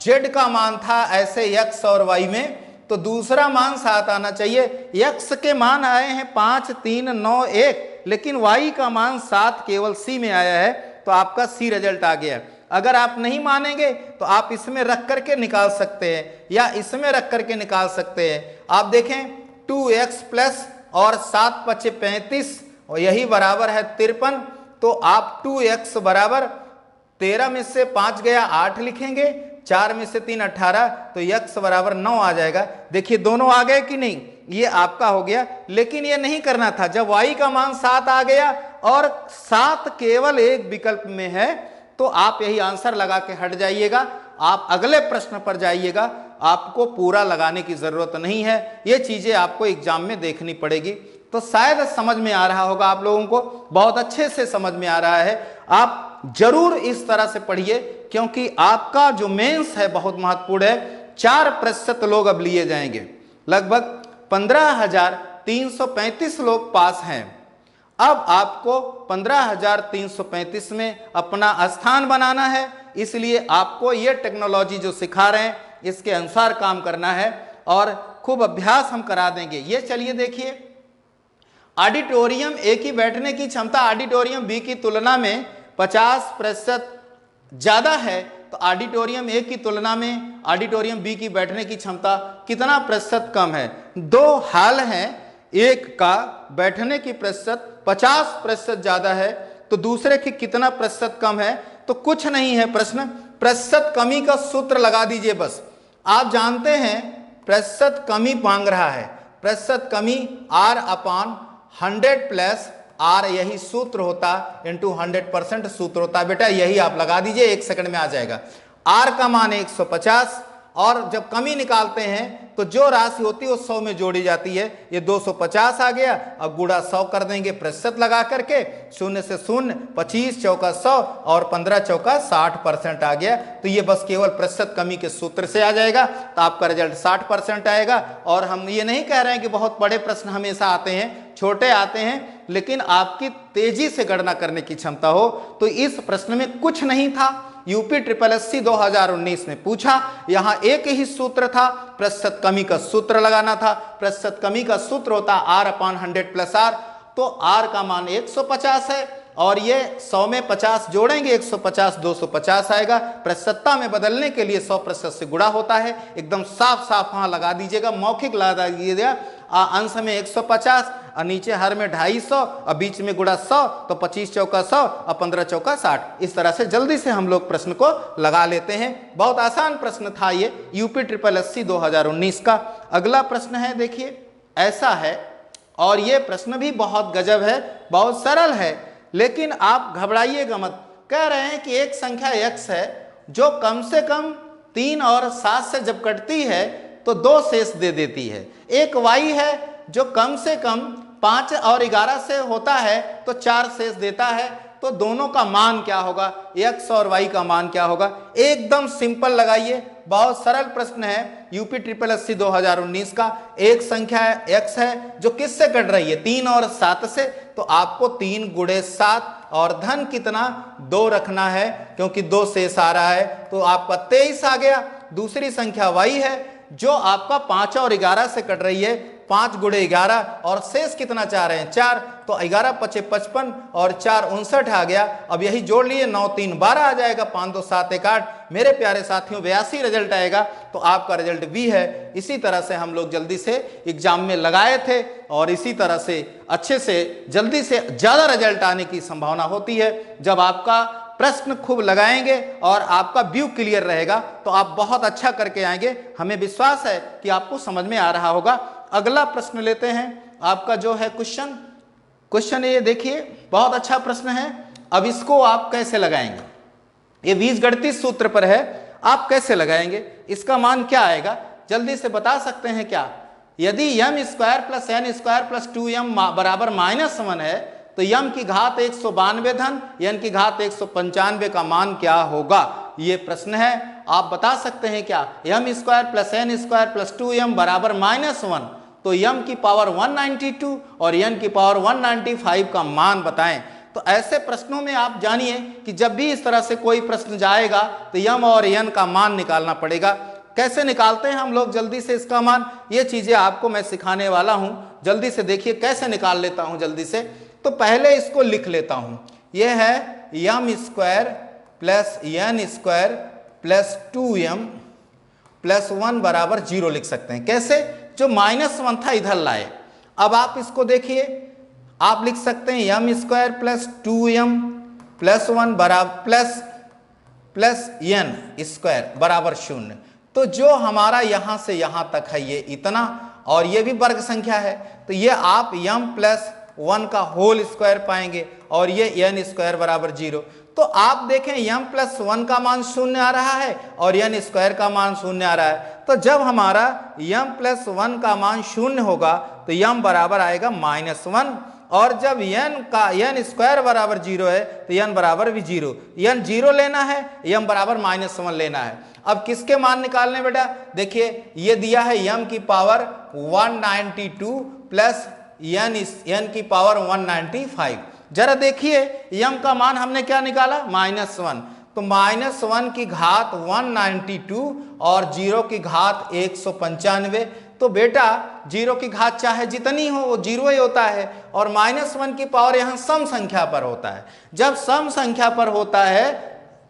Speaker 1: z का मान था ऐसे x और y में, तो दूसरा मान 7 आना चाहिए। x के मान आए हैं 5 3 9 1, लेकिन y का मान 7 केवल c में आया है, तो आपका c रिजल्ट आ गया। अगर आप नहीं मानेंगे तो आप इसमें रख करके निकाल सकते हैं या इसमें रख करके निकाल सकते हैं। आप देखें 2x प्लस और 7 पचे 35 और यही बराबर है 53, तो आप 2x बराबर 13 में से 5 गया 8 लिखेंगे, 4 में से 3 18, तो x बराबर 9 आ जाएगा। देखिए दोनों आ गए कि नहीं, ये आपका हो गया। लेकिन ये नहीं करना था, जब y का मान 7 आ गया और 7 केवल एक विकल्प में है, तो आप यही आंसर लगा के हट जाइएगा, आप अगले प्रश्न पर जाइएगा, आपको पूरा लगाने की जरूरत नहीं है। ये चीजें आपको एग्जाम में देखनी पड़ेगी। तो शायद समझ में आ रहा होगा आप लोगों को, बहुत अच्छे से समझ में आ रहा है। आप जरूर इस तरह से पढ़िए, क्योंकि आपका जो मेंस है बहुत महत्वपूर्ण है। 4% लोग अब लिए जाएंगे, लगभग 15,335 लोग पास हैं। अब आपको 15,335 में अपना स्थान बनाना है, इसलिए आपको ये टेक्नोलॉजी जो सिखा रहे हैं इसके अनुसार काम करना है और खूब अभ्यास हम करा देंगे। ये चलिए देखिए, ऑडिटोरियम ए की बैठने की क्षमता ऑडिटोरियम बी की तुलना में 50% ज्यादा है, तो ऑडिटोरियम ए की तुलना में ऑडिटोरियम बी की बैठने की क्षमता कितना प्रतिशत कम है? दो हाल हैं, एक का बैठने की प्रतिशत 50% ज्यादा है, तो दूसरे की कितना प्रतिशत कम है? तो कुछ नहीं है प्रश्न, प्रतिशत कमी का सूत्र लगा दीजिए बस। आप जानते हैं प्रतिशत कमी मांग रहा है, प्रतिशत कमी R/100 प्लस R, यही सूत्र होता, इंटू 100% सूत्र होता है बेटा, यही आप लगा दीजिए, 1 सेकंड में आ जाएगा। R का मान 150, और जब कमी निकालते हैं तो जो राशि होती है वो 100 में जोड़ी जाती है। ये 250 आ गया, अब गुणा 100 कर देंगे प्रतिशत लगा करके, 0 से 0, 25 चौका 100 और 15 चौका 60% आ गया। तो ये बस केवल प्रतिशत कमी के सूत्र से आ जाएगा, तो आपका रिजल्ट 60% आएगा। और हम ये नहीं कह रहे हैं कि बहुत बड़े प्रश्न हमेशा आते हैं, छोटे आते हैं, लेकिन आपकी तेजी से गणना करने की क्षमता हो। तो इस प्रश्न में कुछ नहीं था, यूपी SSSC 2019 ने पूछा, यहां एक ही सूत्र था, प्रतिशत कमी का सूत्र लगाना था। प्रतिशत कमी का सूत्र होता R/100 प्लस R, तो R का मान 150 है और ये 100 में 50 जोड़ेंगे, 150 250 आएगा। प्रतिशतता में बदलने के लिए 100% से गुणा होता है, एकदम साफ साफ वहां लगा दीजिएगा, मौखिक लगा दीजिएगा। अंश में 150 और नीचे हर में 250 और बीच में गुणा 100, तो 25 चौका 100 और 15 चौका 60। इस तरह से जल्दी से हम लोग प्रश्न को लगा लेते हैं। बहुत आसान प्रश्न था ये, यूपी SSSC 2019 का। अगला प्रश्न है, देखिए ऐसा है, और ये प्रश्न भी बहुत गजब है, बहुत सरल है, लेकिन आप घबराइएगा मत। कह रहे हैं कि एक संख्या x है जो कम से कम 3 और 7 से जब कटती है तो 2 शेष दे देती है। एक y है जो कम से कम 5 और 11 से होता है तो 4 शेष देता है। तो दोनों का मान क्या होगा, x और y का मान क्या होगा? एकदम सिंपल लगाइए, बहुत सरल प्रश्न है, यूपी SSSC 2019 का। एक संख्या x है जो किससे कट रही है? 3 और 7 से, तो आपको 3 गुणे 7 और धन कितना 2 रखना है, क्योंकि 2 शेष आ रहा है, तो आपका 23 आ गया। दूसरी संख्या y है जो आपका 5 और 11 से कट रही है, 5 गुणे 11 और शेष कितना चाह रहे हैं? 4, तो 11 पचे 55 और 4 59 आ गया। अब यही जोड़ लिए, 9 3 12 आ जाएगा, 5 2 7 1 8। मेरे प्यारे साथियों 82 रिजल्ट आएगा, तो आपका रिजल्ट बी है। इसी तरह से हम लोग जल्दी से एग्जाम में लगाए थे और इसी तरह से अच्छे से जल्दी से ज्यादा रिजल्ट आने की संभावना होती है। जब आपका प्रश्न खूब लगाएंगे और आपका व्यू क्लियर रहेगा तो आप बहुत अच्छा करके आएंगे। हमें विश्वास है कि आपको समझ में आ रहा होगा। अगला प्रश्न लेते हैं, आपका जो है क्वेश्चन ये देखिए, बहुत अच्छा प्रश्न है। अब इसको आप कैसे लगाएंगे? ये बीजगणितीय सूत्र पर है, आप कैसे लगाएंगे? इसका मान क्या आएगा, जल्दी से बता सकते हैं क्या? यदि m² + n² + 2m बराबर -1 है, तो m की घात 192 धन n की घात 195 का मान क्या होगा? ये प्रश्न है, आप बता सकते हैं क्या? m² + n² + 2m बराबर -1, तो m की पावर 192 और n की पावर 195 का मान बताएं। तो ऐसे प्रश्नों में आप जानिए कि जब भी इस तरह से कोई प्रश्न जाएगा तो m और n का मान निकालना पड़ेगा। कैसे निकालते हैं हम लोग जल्दी से इसका मान, ये चीजें आपको मैं सिखाने वाला हूं। जल्दी से देखिए कैसे निकाल लेता हूं जल्दी से। तो पहले इसको लिख लेता हूं, यह है m square plus n square plus 2m plus 1 बराबर 0 लिख सकते हैं। कैसे? जो -1 था इधर लाए। अब आप इसको देखिए, आप लिख सकते हैं m square plus 2m plus 1 बराबर प्लस n स्क्वायर बराबर 0। तो जो हमारा यहां से यहां तक है ये इतना, और ये भी वर्ग संख्या है, तो ये आप m प्लस 1 का होल स्क्वायर पाएंगे, और ये n स्क्वायर बराबर 0। तो आप देखें m प्लस 1 का मान 0 आ रहा है और n स्क्वायर का मान 0 आ रहा है। तो जब हमारा m प्लस 1 का मान 0 होगा तो m बराबर आएगा -1, और जब n स्क्वायर बराबर 0 है तो n बराबर भी 0, n 0 लेना है, m बराबर -1 लेना है। अब किसके मान निकालने बेटा? देखिए ये दिया है m की पावर 192 प्लस n की पावर 195। जरा देखिए m का मान हमने क्या निकाला? -1। तो -1 की घात 192 और 0 की घात 195। तो बेटा 0 की घात चाहे जितनी हो वो 0 ही होता है, और -1 की पावर यहाँ सम संख्या पर होता है। जब सम संख्या पर होता है,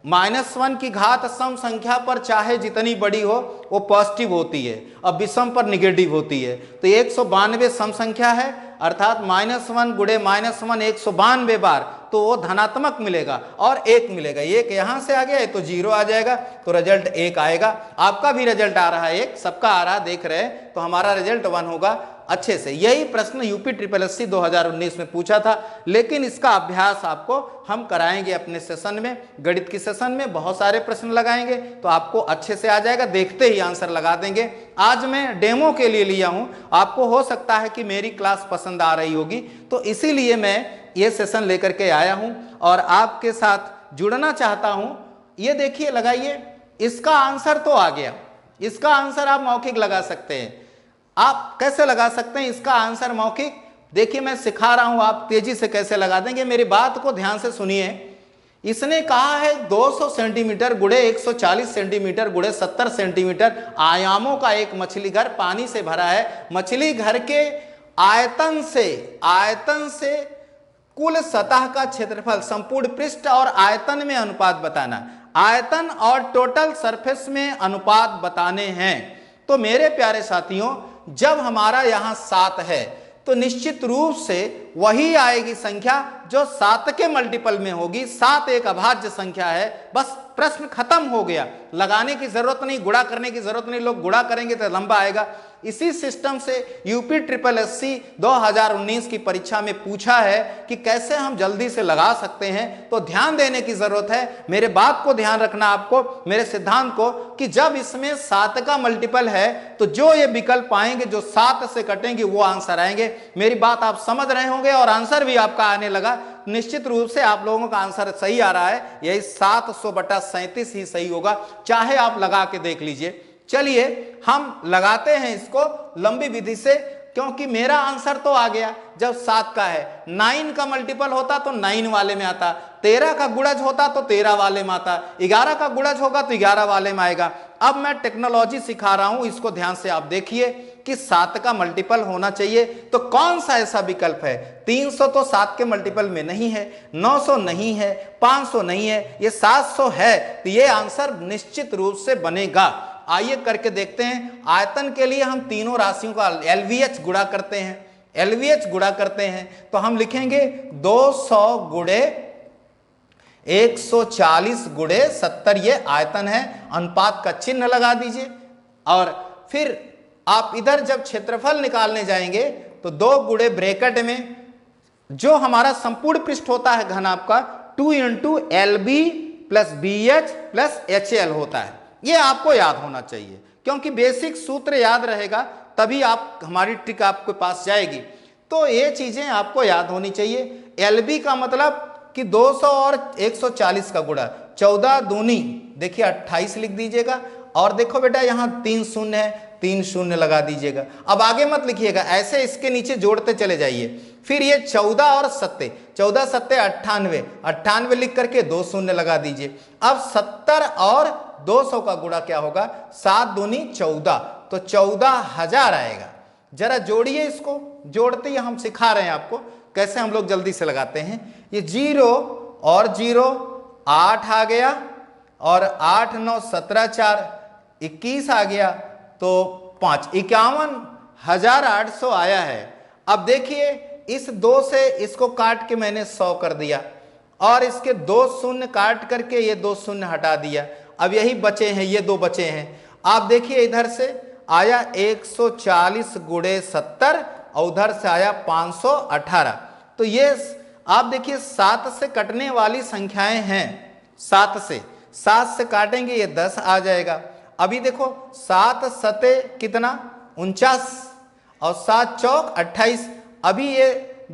Speaker 1: -1 की घात सम संख्या पर चाहे जितनी बड़ी हो वो पॉजिटिव होती है, अब विषम पर निगेटिव होती है। तो 192 सम संख्या है, अर्थात -1 गुणे -1 192 बार, तो वो धनात्मक मिलेगा और 1 मिलेगा। 1 यहां से आ गया तो 0 आ जाएगा, तो रिजल्ट 1 आएगा। आपका भी रिजल्ट आ रहा है 1, सबका आ रहा है, देख रहे हैं, तो हमारा रिजल्ट 1 होगा। अच्छे से यही प्रश्न UPSSC 2019 में पूछा था, लेकिन इसका अभ्यास आपको हम कराएंगे अपने सेशन में, गणित की सेशन में बहुत सारे प्रश्न लगाएंगे, तो आपको अच्छे से आ जाएगा, देखते ही आंसर लगा देंगे। आज मैं डेमो के लिए लिया हूं, आपको हो सकता है कि मेरी क्लास पसंद आ रही होगी, तो इसीलिए मैं ये सेशन लेकर के आया हूं और आपके साथ जुड़ना चाहता हूं। ये देखिए, लगाइए, इसका आंसर तो आ गया। इसका आंसर आप मौखिक लगा सकते हैं। आप कैसे लगा सकते हैं इसका आंसर मौखिक? देखिए मैं सिखा रहा हूं, आप तेजी से कैसे लगा देंगे, मेरी बात को ध्यान से सुनिए। इसने कहा है 200 सेंटीमीटर गुणे 140 सेंटीमीटर गुणे 70 सेंटीमीटर आयामों का एक मछली घर पानी से भरा है। मछली घर के आयतन से कुल सतह का क्षेत्रफल संपूर्ण पृष्ठ और आयतन में अनुपात बताना। आयतन और टोटल सरफेस में अनुपात बताने हैं। तो मेरे प्यारे साथियों, जब हमारा यहां 7 है तो निश्चित रूप से वही आएगी संख्या जो 7 के मल्टीपल में होगी। 7 एक अभाज्य संख्या है, बस प्रश्न खत्म हो गया, लगाने की जरूरत नहीं, गुणा करने की जरूरत नहीं। लोग गुणा करेंगे तो लंबा आएगा। इसी सिस्टम से UPSSC 2019 की परीक्षा में पूछा है कि कैसे हम जल्दी से लगा सकते हैं। तो ध्यान देने की जरूरत है, मेरे बात को ध्यान रखना आपको, मेरे सिद्धांत को, कि जब इसमें 7 का मल्टीपल है तो जो ये विकल्प आएंगे जो 7 से कटेंगे वो आंसर आएंगे। मेरी बात आप समझ रहे होंगे और आंसर भी आपका आने लगा। निश्चित रूप से आप लोगों का आंसर सही आ रहा है, यही 700/37 ही सही होगा, चाहे आप लगा के देख लीजिए। चलिए हम लगाते हैं इसको लंबी विधि से, क्योंकि मेरा आंसर तो आ गया। जब 7 का है, 9 का मल्टीपल होता तो 9 वाले में आता, 13 का गुणज होता तो 13 वाले में आता, 11 का गुणज होगा तो 11 वाले में आएगा। अब मैं टेक्नोलॉजी सिखा रहा हूं, इसको ध्यान से आप देखिए कि 7 का मल्टीपल होना चाहिए। तो कौन सा ऐसा विकल्प है? 300 तो 7 के मल्टीपल में नहीं है, 900 नहीं है, 500 नहीं है, ये 700 है, तो ये आंसर निश्चित रूप से बनेगा। आइए करके देखते हैं। आयतन के लिए हम तीनों राशियों का LVH गुणा करते हैं, LVH गुणा करते हैं, तो हम लिखेंगे 200 गुणे 140 गुणे 70, ये आयतन है। अनुपात का चिन्ह लगा दीजिए, और फिर आप इधर जब क्षेत्रफल निकालने जाएंगे तो 2 गुणे ब्रैकेट में जो हमारा संपूर्ण पृष्ठ होता है घन आपका 2 × LB + BH + HL होता है। ये आपको याद होना चाहिए, क्योंकि बेसिक सूत्र याद रहेगा तभी आप हमारी ट्रिक आपके पास जाएगी। तो ये चीजें आपको याद होनी चाहिए। LB का मतलब कि 200 और 140 का गुणा, 14 दूनी देखिए 28 लिख दीजिएगा, और देखो बेटा यहाँ 3 शून्य है, 3 शून्य लगा दीजिएगा। अब आगे मत लिखिएगा, ऐसे इसके नीचे जोड़ते चले जाइए। फिर ये 14 और 7, 14 7 98, 98 लिख करके 2 शून्य लगा दीजिए। अब 70 और 200 का गुणा क्या होगा? 7 दूनी 14, तो 14,000 आएगा। जरा जोड़िए इसको, जोड़ते ही हम सिखा रहे हैं आपको कैसे हम लोग जल्दी से लगाते हैं। ये 0 और 0 8 आ गया, और 8 9 17 4 21 आ गया, तो 5 51,800 आया है। अब देखिए इस 2 से इसको काट के मैंने 100 कर दिया, और इसके 2 शून्य काट करके ये 2 शून्य हटा दिया। अब यही बचे हैं, ये 2 बचे हैं। आप देखिए इधर से आया 140 गुणे 70 और उधर से आया 518। तो ये आप देखिए 7 से कटने वाली संख्याएं हैं। 7 से काटेंगे ये 10 आ जाएगा। अभी देखो 7 सते कितना 49 और 7 चौक 28। अभी ये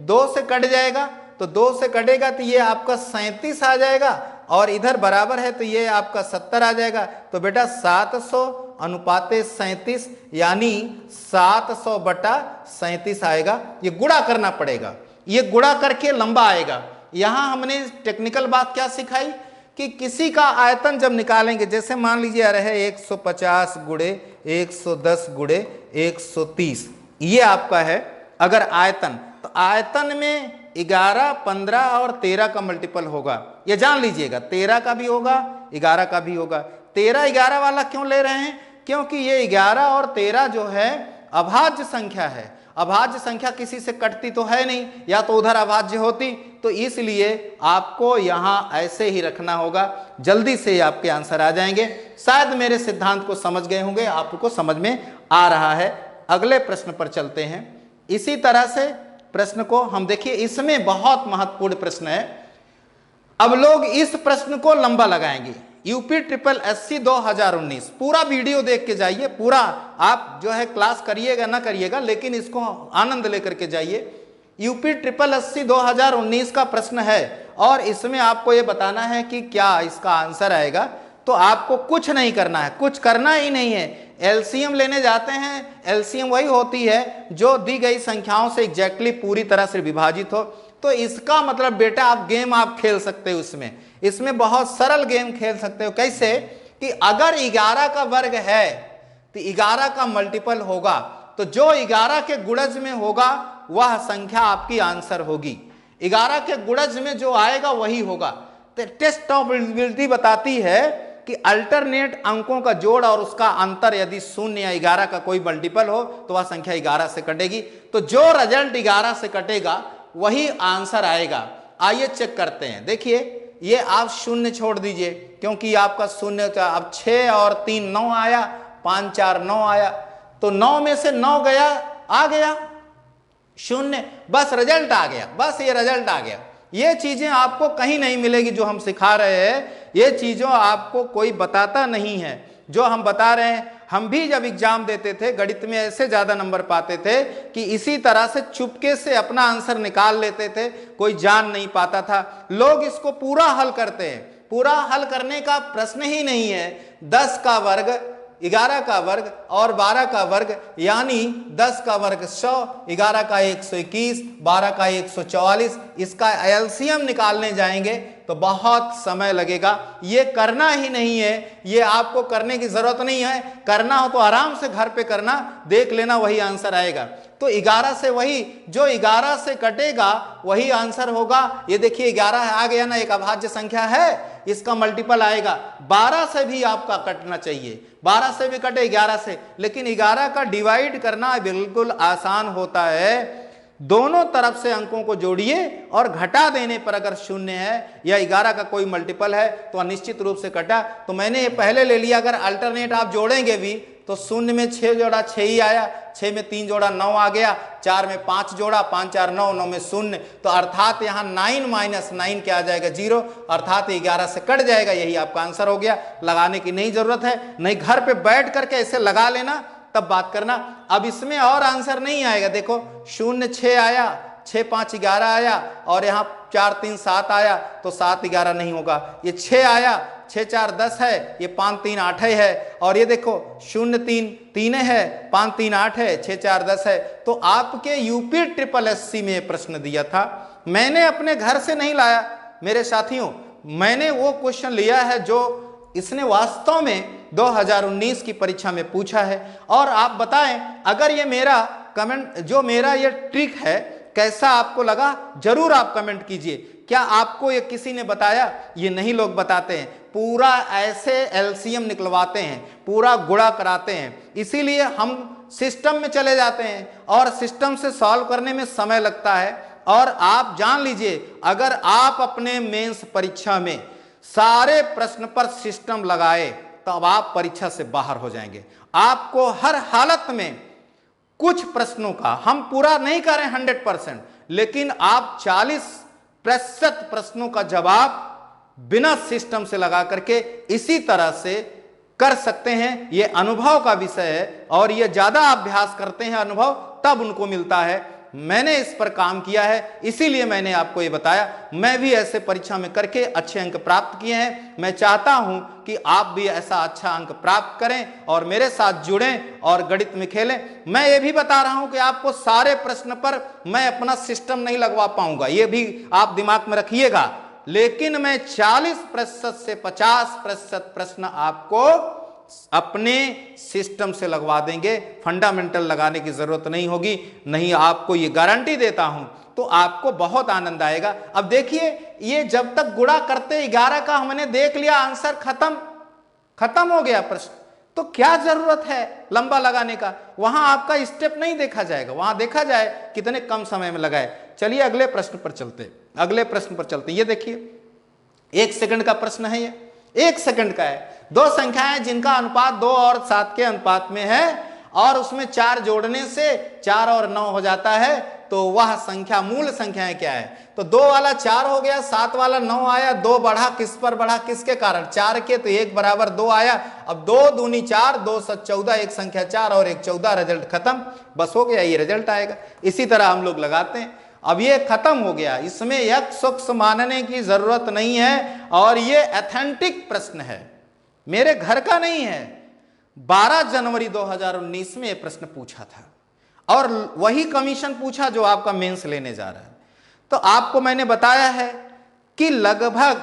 Speaker 1: 2 से कट जाएगा, तो 2 से कटेगा तो ये आपका 37 आ जाएगा, और इधर बराबर है तो ये आपका 70 आ जाएगा। तो बेटा 700 अनुपाते 37 यानी 700 बटा 37 आएगा। ये गुणा करना पड़ेगा, ये गुणा करके लंबा आएगा। यहां हमने टेक्निकल बात क्या सिखाई कि किसी का आयतन जब निकालेंगे, जैसे मान लीजिए आ रहे 150 गुणे 110 गुणे 130, ये आपका है अगर आयतन, तो आयतन में 11, 15 और 13 का मल्टीपल होगा। ये जान लीजिएगा 13 का भी होगा, 11 का भी होगा। 13 11 वाला क्यों ले रहे हैं? क्योंकि ये 11 और 13 जो है अभाज्य संख्या है। अभाज्य संख्या किसी से कटती तो है नहीं, या तो उधर अभाज्य होती, तो इसलिए आपको यहां ऐसे ही रखना होगा। जल्दी से आपके आंसर आ जाएंगे। शायद मेरे सिद्धांत को समझ गए होंगे, आपको समझ में आ रहा है। अगले प्रश्न पर चलते हैं। इसी तरह से प्रश्न को हम देखिए, इसमें बहुत महत्वपूर्ण प्रश्न है। अब लोग इस प्रश्न को लंबा लगाएंगे। यूपी ट्रिपल एससी 2019 पूरा वीडियो देख के जाइए, पूरा आप जो है क्लास करिएगा ना करिएगा, लेकिन इसको आनंद लेकर के जाइए। यूपी ट्रिपल एससी 2019 का प्रश्न है, और इसमें आपको ये बताना है कि क्या इसका आंसर आएगा। तो आपको कुछ नहीं करना है, कुछ करना ही नहीं है। एलसीएम लेने जाते हैं, एलसीएम वही होती है जो दी गई संख्याओं से एग्जैक्टली पूरी तरह से विभाजित हो। तो इसका मतलब बेटा आप गेम आप खेल सकते हो इसमें बहुत सरल गेम खेल सकते हो। कैसे कि अगर 11 का वर्ग है तो 11 का मल्टीपल होगा, तो जो 11 के गुणज में होगा वह संख्या आपकी आंसर होगी। 11 के गुणज में जो आएगा वही होगा। तो टेस्ट ऑफ एलिजिबिलिटी बताती है कि अल्टरनेट अंकों का जोड़ और उसका अंतर यदि 0 या 11 का कोई मल्टीपल हो तो वह संख्या 11 से कटेगी। तो जो रिजल्ट 11 से कटेगा वही आंसर आएगा। आइए चेक करते हैं। देखिए ये आप 0 छोड़ दीजिए, क्योंकि आपका 0 अब 6 और 3 9 आया, 5 4 9 आया, तो 9 में से 9 गया, आ गया 0, बस रिजल्ट आ गया, बस ये रिजल्ट आ गया। ये चीजें आपको कहीं नहीं मिलेगी जो हम सिखा रहे हैं, ये चीजों आपको कोई बताता नहीं है। जो हम बता रहे हैं, हम भी जब एग्जाम देते थे गणित में ऐसे ज्यादा नंबर पाते थे कि इसी तरह से चुपके से अपना आंसर निकाल लेते थे, कोई जान नहीं पाता था। लोग इसको पूरा हल करते हैं, पूरा हल करने का प्रश्न ही नहीं है। 10 का वर्ग, 11 का वर्ग और 12 का वर्ग, यानी 10 का वर्ग 100, 11 का 121, 12 का 144, इसका एलसीएम निकालने जाएंगे तो बहुत समय लगेगा। ये करना ही नहीं है, ये आपको करने की जरूरत नहीं है। करना हो तो आराम से घर पे करना, देख लेना, वही आंसर आएगा। तो 11 से वही, जो 11 से कटेगा वही आंसर होगा। ये देखिए 11 आ गया ना, एक अभाज्य संख्या है, इसका मल्टीपल आएगा। 12 से भी आपका कटना चाहिए, 12 से भी कटे 11 से, लेकिन 11 का डिवाइड करना बिल्कुल आसान होता है। दोनों तरफ से अंकों को जोड़िए और घटा देने पर अगर 0 है या 11 का कोई मल्टीपल है तो निश्चित रूप से कटा। तो मैंने ये पहले ले लिया। अगर अल्टरनेट आप जोड़ेंगे भी तो 0 में 6 जोड़ा 6 ही आया, 6 में 3 जोड़ा 9 आ गया, 4 में 5 जोड़ा 5 4 9, 9 में 0, तो अर्थात यहाँ 9 माइनस 9 क्या आ जाएगा 0, अर्थात 11 से कट जाएगा। यही आपका आंसर हो गया। लगाने की नहीं जरूरत है, नहीं घर पे बैठ करके ऐसे लगा लेना तब बात करना। अब इसमें और आंसर नहीं आएगा। देखो 0 6 आया, 6 5 11 आया, और यहाँ 4 3 7 आया, तो 7 11 नहीं होगा। ये 6 आया, 6 4 10 है, ये 5 3 8 है, और ये देखो 0 3 3 है, 5 3 8 है, 6 4 10 है। तो आपके यूपी ट्रिपल एससी में प्रश्न दिया था, मैंने अपने घर से नहीं लाया मेरे साथियों, मैंने वो क्वेश्चन लिया है जो इसने वास्तव में 2019 की परीक्षा में पूछा है। और आप बताएं, अगर ये मेरा कमेंट, जो मेरा ये ट्रिक है कैसा आपको लगा जरूर आप कमेंट कीजिए। क्या आपको ये किसी ने बताया? ये नहीं लोग बताते हैं, पूरा ऐसे एलसीएम निकलवाते हैं, पूरा गुणा कराते हैं, इसीलिए हम सिस्टम में चले जाते हैं और सिस्टम से सॉल्व करने में समय लगता है। और आप जान लीजिए, अगर आप अपने मेंस परीक्षा में सारे प्रश्न पर सिस्टम लगाए तब आप परीक्षा से बाहर हो जाएंगे। आपको हर हालत में कुछ प्रश्नों का, हम पूरा नहीं कर रहे 100%, लेकिन आप 40% प्रश्नों का जवाब बिना सिस्टम से लगा करके इसी तरह से कर सकते हैं। यह अनुभव का विषय है और यह ज्यादा अभ्यास करते हैं अनुभव तब उनको मिलता है। मैंने इस पर काम किया है, इसीलिए मैंने आपको ये बताया। मैं भी ऐसे परीक्षा में करके अच्छे अंक प्राप्त किए हैं। मैं चाहता हूं कि आप भी ऐसा अच्छा अंक प्राप्त करें और मेरे साथ जुड़ें और गणित में खेलें। मैं ये भी बता रहा हूं कि आपको सारे प्रश्न पर मैं अपना सिस्टम नहीं लगवा पाऊंगा, ये भी आप दिमाग में रखिएगा, लेकिन मैं 40% से 50% प्रश्न आपको अपने सिस्टम से लगवा देंगे। फंडामेंटल लगाने की जरूरत नहीं होगी, नहीं, आपको ये गारंटी देता हूं। तो आपको बहुत आनंद आएगा। अब देखिए, ये जब तक गुणा करते 11 का हमने देख लिया, आंसर खत्म हो गया प्रश्न, तो क्या जरूरत है लंबा लगाने का? वहां आपका स्टेप नहीं देखा जाएगा, वहां देखा जाए कितने कम समय में लगाए। चलिए अगले प्रश्न पर चलते। ये देखिए 1 सेकंड का प्रश्न है, ये 1 सेकंड का है। 2 संख्याएं जिनका अनुपात 2 और 7 के अनुपात में है और उसमें 4 जोड़ने से 4 और 9 हो जाता है, तो वह संख्या मूल संख्याएं क्या है? तो 2 वाला 4 हो गया, 7 वाला 9 आया, 2 बढ़ा, किस पर बढ़ा, किसके कारण? 4 के, तो 1 बराबर 2 आया। अब 2 दूनी 4, 2 7 14, एक संख्या 4 और 1 14, रिजल्ट खत्म, बस हो गया, ये रिजल्ट आएगा। इसी तरह हम लोग लगाते हैं। अब ये खत्म हो गया, इसमें यक्स वक्स मानने की जरूरत नहीं है और ये ऑथेंटिक प्रश्न है, मेरे घर का नहीं है। 12 जनवरी 2019 में ये प्रश्न पूछा था और वही कमीशन पूछा जो आपका मेंस लेने जा रहा है। तो आपको मैंने बताया है कि लगभग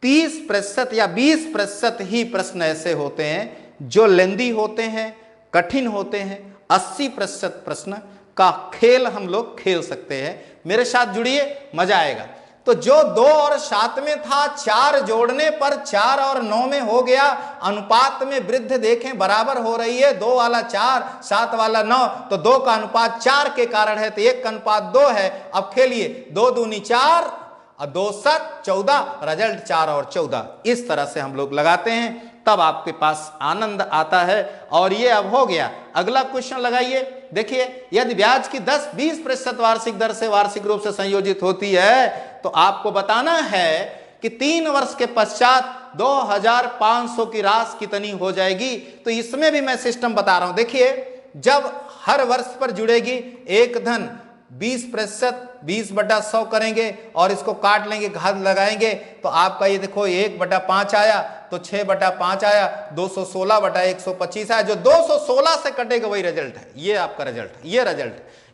Speaker 1: 30% या 20% ही प्रश्न ऐसे होते हैं जो लेंदी होते हैं, कठिन होते हैं। 80% प्रश्न का खेल हम लोग खेल सकते हैं। मेरे साथ जुड़िए, मजा आएगा। तो जो 2 और 7 में था, 4 जोड़ने पर 4 और 9 में हो गया। अनुपात में वृद्धि देखें, बराबर हो रही है, 2 वाला 4, 7 वाला 9, तो 2 का अनुपात 4 के कारण है, तो 1 का अनुपात 2 है। अब खेलिए, 2 दूनी 4 और 2 7 14, रिजल्ट 4 और 14। इस तरह से हम लोग लगाते हैं, तब आपके पास आनंद आता है। और ये अब हो गया। अगला क्वेश्चन लगाइए। देखिए, यदि ब्याज की 10-20% वार्षिक दर से वार्षिक रूप से संयोजित होती है, तो आपको बताना है कि 3 वर्ष के पश्चात 2500 की राशि कितनी हो जाएगी। तो इसमें भी मैं सिस्टम बता रहा हूं। देखिए, जब हर वर्ष पर जुड़ेगी एक धन 20%, 20/100 करेंगे और इसको काट लेंगे, घात लगाएंगे, तो आपका ये देखो 1/5 आया, तो 6/5 आया, 216/125 आया। जो 216 से कटेगा वही रिजल्ट है। ये आपका रिजल्ट है,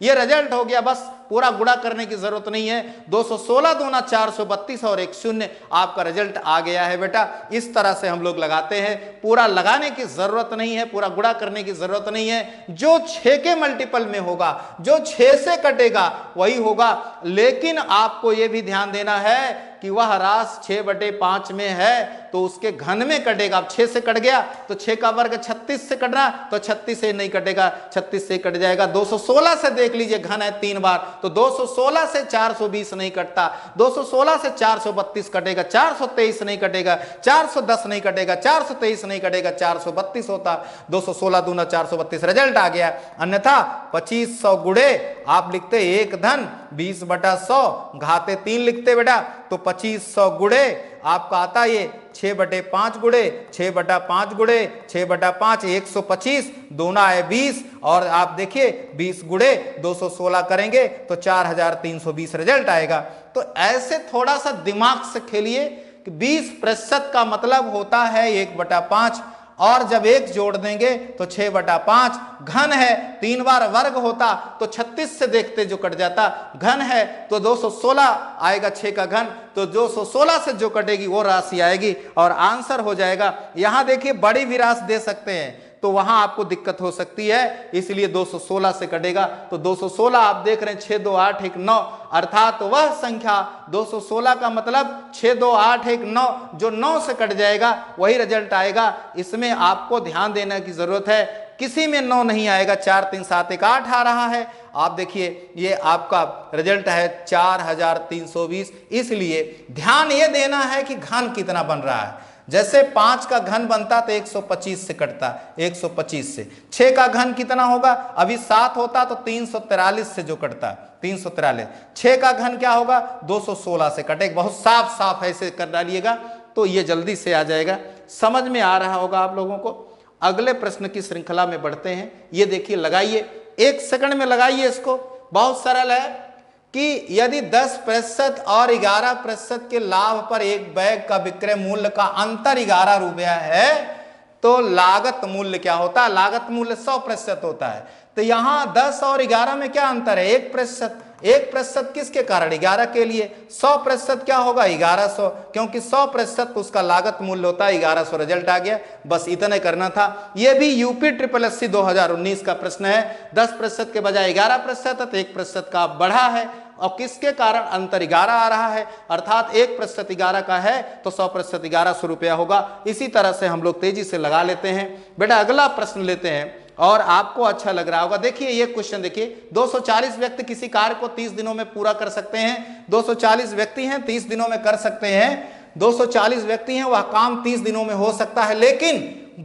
Speaker 1: ये रिजल्ट हो गया। बस पूरा गुणा करने की जरूरत नहीं है। 216 दूना 432 और 1 0, आपका रिजल्ट आ गया है बेटा। इस तरह से हम लोग लगाते हैं। पूरा लगाने की जरूरत नहीं है, पूरा गुणा करने की जरूरत नहीं है। जो 6 के मल्टीपल में होगा, जो 6 से कटेगा वही होगा। लेकिन आपको यह भी ध्यान देना है कि वह राशि 6/5 में है, तो उसके घन में कटेगा। अब 6 से कट गया तो 6 का वर्ग 36 से कट रहा, तो 36 से नहीं कटेगा, 36 से कट जाएगा। 216 से देख लीजिए, घन है 3 बार, तो 216 से 420 नहीं कटता, 216 से 432 कटेगा, 423 नहीं कटेगा, 410 नहीं कटेगा, 423 नहीं कटेगा, 432 होता। 216 दूना 432, रिजल्ट आ गया। अन्यथा 2500 गुणे आप लिखते 1 धन 20/100, घाते 3 लिखते बेटा, तो 2500 गुणे आपका आता ये 6/5 गुणे 6/5 गुणे 6/5, 125, दूना है 20, और आप देखिए 20 गुणे 216 करेंगे तो 4320 रिजल्ट आएगा। तो ऐसे थोड़ा सा दिमाग से खेलिए कि 20% का मतलब होता है 1/5, और जब 1 जोड़ देंगे तो 6/5, घन है 3 बार वर्ग होता तो 36 से देखते जो कट जाता, घन है तो 216 आएगा 6 का घन, तो 216 से जो कटेगी वो राशि आएगी और आंसर हो जाएगा। यहां देखिए बड़ी भी राशि दे सकते हैं, तो वहां आपको दिक्कत हो सकती है, इसलिए 216 से कटेगा। तो 216 आप देख रहे हैं 6 2 8 1 9, अर्थात वह संख्या 216 का मतलब 6 2 8 1 9, जो 9 से कट जाएगा वही रिजल्ट आएगा। इसमें आपको ध्यान देने की जरूरत है, किसी में 9 नहीं आएगा, 4 3 7 1 8 आ रहा है। आप देखिए ये आपका रिजल्ट है 4320। इसलिए ध्यान ये देना है कि घन कितना बन रहा है। जैसे 5 का घन बनता तो 125 से कटता, 125 से। 6 का घन कितना होगा, अभी 7 होता तो 343 से जो कटता, 343। 6 का घन क्या होगा, 216 से कटेगा। बहुत साफ साफ ऐसे कर डालिएगा तो ये जल्दी से आ जाएगा, समझ में आ रहा होगा आप लोगों को। अगले प्रश्न की श्रृंखला में बढ़ते हैं। ये देखिए, लगाइए, 1 सेकंड में लगाइए इसको। बहुत सरल है कि यदि 10% और 11% के लाभ पर एक बैग का विक्रय मूल्य का अंतर 11 रुपया है तो लागत मूल्य क्या होता है, लागत मूल्य 100% होता है। तो यहां 10 और 11 में क्या अंतर है, 1%। 1% किसके कारण, 11 के लिए। 100% क्या होगा, 1100, क्योंकि 100% उसका लागत मूल्य होता है 1100। रिजल्ट आ गया, बस इतने करना था। यह भी यूपी ट्रिपल एससी 2019 का प्रश्न है। 10% के बजाय 11%, तो 1% का बढ़ा है, और किसके कारण अंतर 11 आ रहा है, अर्थात 1% 11 का है तो 100% 1100 रुपया होगा। इसी तरह से हम लोग तेजी से लगा लेते हैं। बेटा अगला प्रश्न लेते हैं और आपको अच्छा लग रहा होगा। देखिए ये क्वेश्चन देखिए, 240 व्यक्ति किसी कार्य को 30 दिनों में पूरा कर सकते हैं। 240 व्यक्ति हैं, 30 दिनों में कर सकते हैं। 240 व्यक्ति हैं, वह काम 30 दिनों में हो सकता है, लेकिन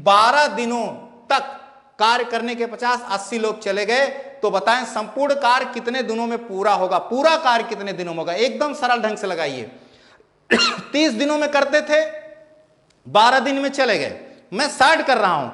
Speaker 1: 12 दिनों तक कार्य करने के 50-80 लोग चले गए, तो बताएं संपूर्ण कार्य कितने दिनों में पूरा होगा, पूरा कार्य कितने दिनों में होगा। एकदम सरल ढंग से लगाइए। 30 दिनों में करते थे, 12 दिन में चले गए। मैं 60 कर रहा हूं,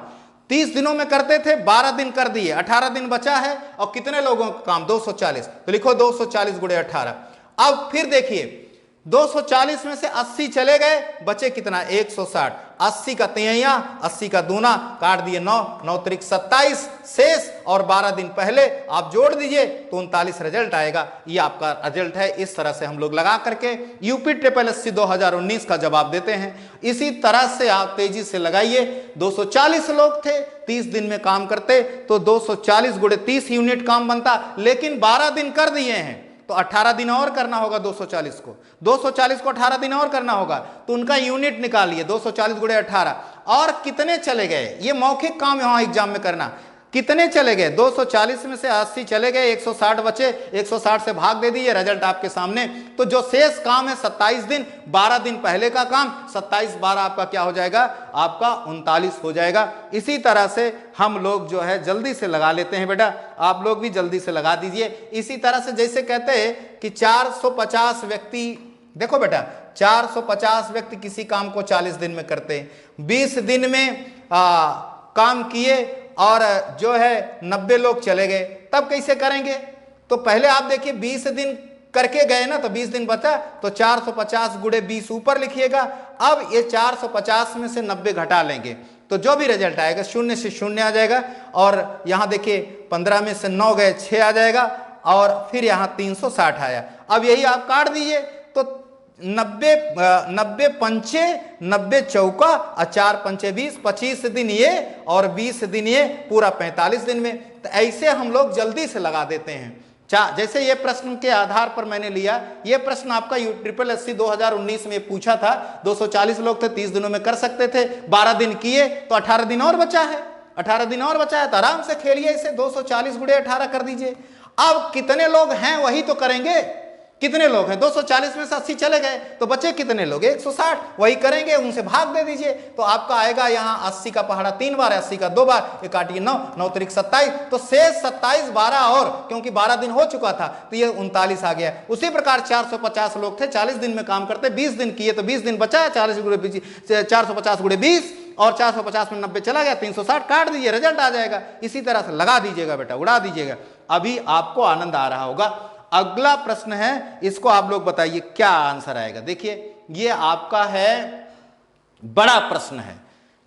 Speaker 1: 30 दिनों में करते थे, 12 दिन कर दिए, 18 दिन बचा है, और कितने लोगों का काम, 240। तो लिखो 240 गुणे 18। अब फिर देखिए, 240 में से 80 चले गए, बचे कितना, 160। 80 का तिहैया, 80 का दूना, काट दिए 9, 9 त्रिक 27 शेष, और 12 दिन पहले आप जोड़ दीजिए तो 39 रिजल्ट आएगा। ये आपका रिजल्ट है। इस तरह से हम लोग लगा करके यूपी ट्रिपल एससी 2019 का जवाब देते हैं। इसी तरह से आप तेजी से लगाइए। 240 लोग थे, 30 दिन में काम करते, तो 240 गुणे 30 यूनिट काम बनता, लेकिन 12 दिन कर दिए हैं तो 18 दिन और करना होगा। 240 को 18 दिन और करना होगा, तो उनका यूनिट निकालिए, 240 गुणे 18। और कितने चले गए, ये मौखिक काम यहां एग्जाम में करना, कितने चले गए, 240 में से 80 चले गए, 160 बचे, 160 से भाग दे दीजिए, रिजल्ट आपके सामने। तो जो शेष काम है 27 दिन, 12 दिन पहले का काम, 27 12 आपका क्या हो जाएगा, आपका 39 हो जाएगा। इसी तरह से हम लोग जो है जल्दी से लगा लेते हैं। बेटा आप लोग भी जल्दी से लगा दीजिए। इसी तरह से जैसे कहते हैं कि 450 व्यक्ति, देखो बेटा 450 व्यक्ति किसी काम को 40 दिन में करते हैं, 20 दिन में काम किए और जो है 90 लोग चले गए, तब कैसे करेंगे। तो पहले आप देखिए 20 दिन करके गए ना, तो 20 दिन बचा, तो 450 गुणे 20 ऊपर लिखिएगा। अब ये 450 में से 90 घटा लेंगे, तो जो भी रिजल्ट आएगा 0 से 0 आ जाएगा। और यहां देखिए 15 में से 9 गए, 6 आ जाएगा, और फिर यहां 360 आया। अब यही आप काट दीजिए, तो 90 पंचे 90 चौका और 4 पंचे 20, 25 दिन ये और 20 दिन ये, पूरा 45 दिन में। तो ऐसे हम लोग जल्दी से लगा देते हैं। जैसे ये प्रश्न के आधार पर मैंने लिया, ये प्रश्न आपका ट्रिपल एससी 2019 में पूछा था। 240 लोग थे, 30 दिनों में कर सकते थे, 12 दिन किए तो 18 दिन और बचा है, 18 दिन और बचा है, तो आराम से खेलिए इसे। 240 गुणे 18 कर दीजिए। अब कितने लोग हैं वही तो करेंगे, कितने लोग हैं, 240 में से 80 चले गए, तो बचे कितने लोग, 160, वही करेंगे, उनसे भाग दे दीजिए, तो आपका आएगा यहाँ 80 का पहाड़ा 3 बार, 80 का 2 बार, ये काटिए 9, 9 त्रिक 27, तो शेष 27 12 और, क्योंकि 12 दिन हो चुका था तो ये 39 आ गया। उसी प्रकार 450 लोग थे, 40 दिन में काम करते, 20 दिन किए तो 20 दिन बचा, 40 गुणे 450 गुणे 20, और 450 में 90 चला गया, 360 काट दीजिए, रिजल्ट आ जाएगा। इसी तरह से लगा दीजिएगा बेटा, उड़ा दीजिएगा। अभी आपको आनंद आ रहा होगा। अगला प्रश्न है, इसको आप लोग बताइए क्या आंसर आएगा। देखिए ये आपका है, बड़ा प्रश्न है,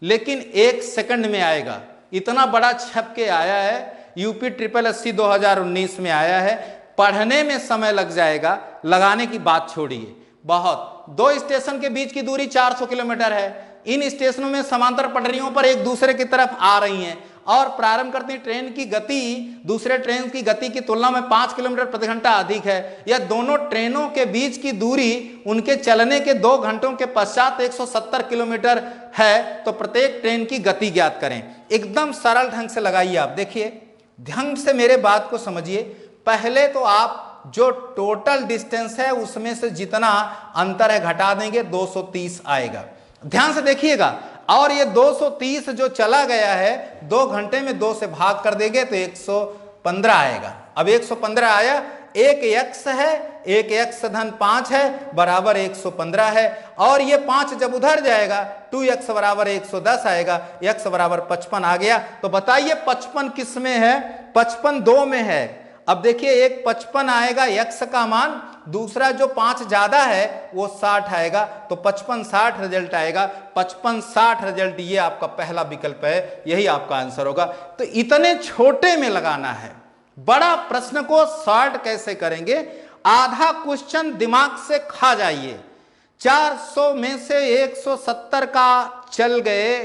Speaker 1: लेकिन 1 सेकंड में आएगा। इतना बड़ा छप के आया है, यूपी ट्रिपल एससी 2019 में आया है। पढ़ने में समय लग जाएगा, लगाने की बात छोड़िए। बहुत 2 स्टेशन के बीच की दूरी 400 किलोमीटर है, इन स्टेशनों में समांतर पटरियों पर एक दूसरे की तरफ आ रही हैं और प्रारंभ करती ट्रेन की गति दूसरे ट्रेन की गति की तुलना में 5 किलोमीटर प्रति घंटा अधिक है, या दोनों ट्रेनों के बीच की दूरी उनके चलने के 2 घंटों के पश्चात 170 किलोमीटर है, तो प्रत्येक ट्रेन की गति ज्ञात करें। एकदम सरल ढंग से लगाइए। आप देखिए, ध्यान से मेरे बात को समझिए। पहले तो आप जो टोटल डिस्टेंस है उसमें से जितना अंतर है घटा देंगे, 230 आएगा। ध्यान से देखिएगा, और ये 230 जो चला गया है 2 घंटे में 2 से भाग कर देंगे तो 115 आएगा। अब 115 आया, एक x है, एक x धन 5 है बराबर 115 है, और ये 5 जब उधर जाएगा 2x बराबर 110 आएगा, x बराबर 55 आ गया। तो बताइए 55 किस में है? 55 2 में है। अब देखिए, एक 55 आएगा x का मान, दूसरा जो 5 ज्यादा है वो 60 आएगा, तो 55-60 रिजल्ट आएगा। 55-60 रिजल्ट, ये आपका पहला विकल्प है, यही आपका आंसर होगा। तो इतने छोटे में लगाना है, बड़ा प्रश्न को शॉर्ट कैसे करेंगे? आधा क्वेश्चन दिमाग से खा जाइए। 400 में से 170 का चल गए,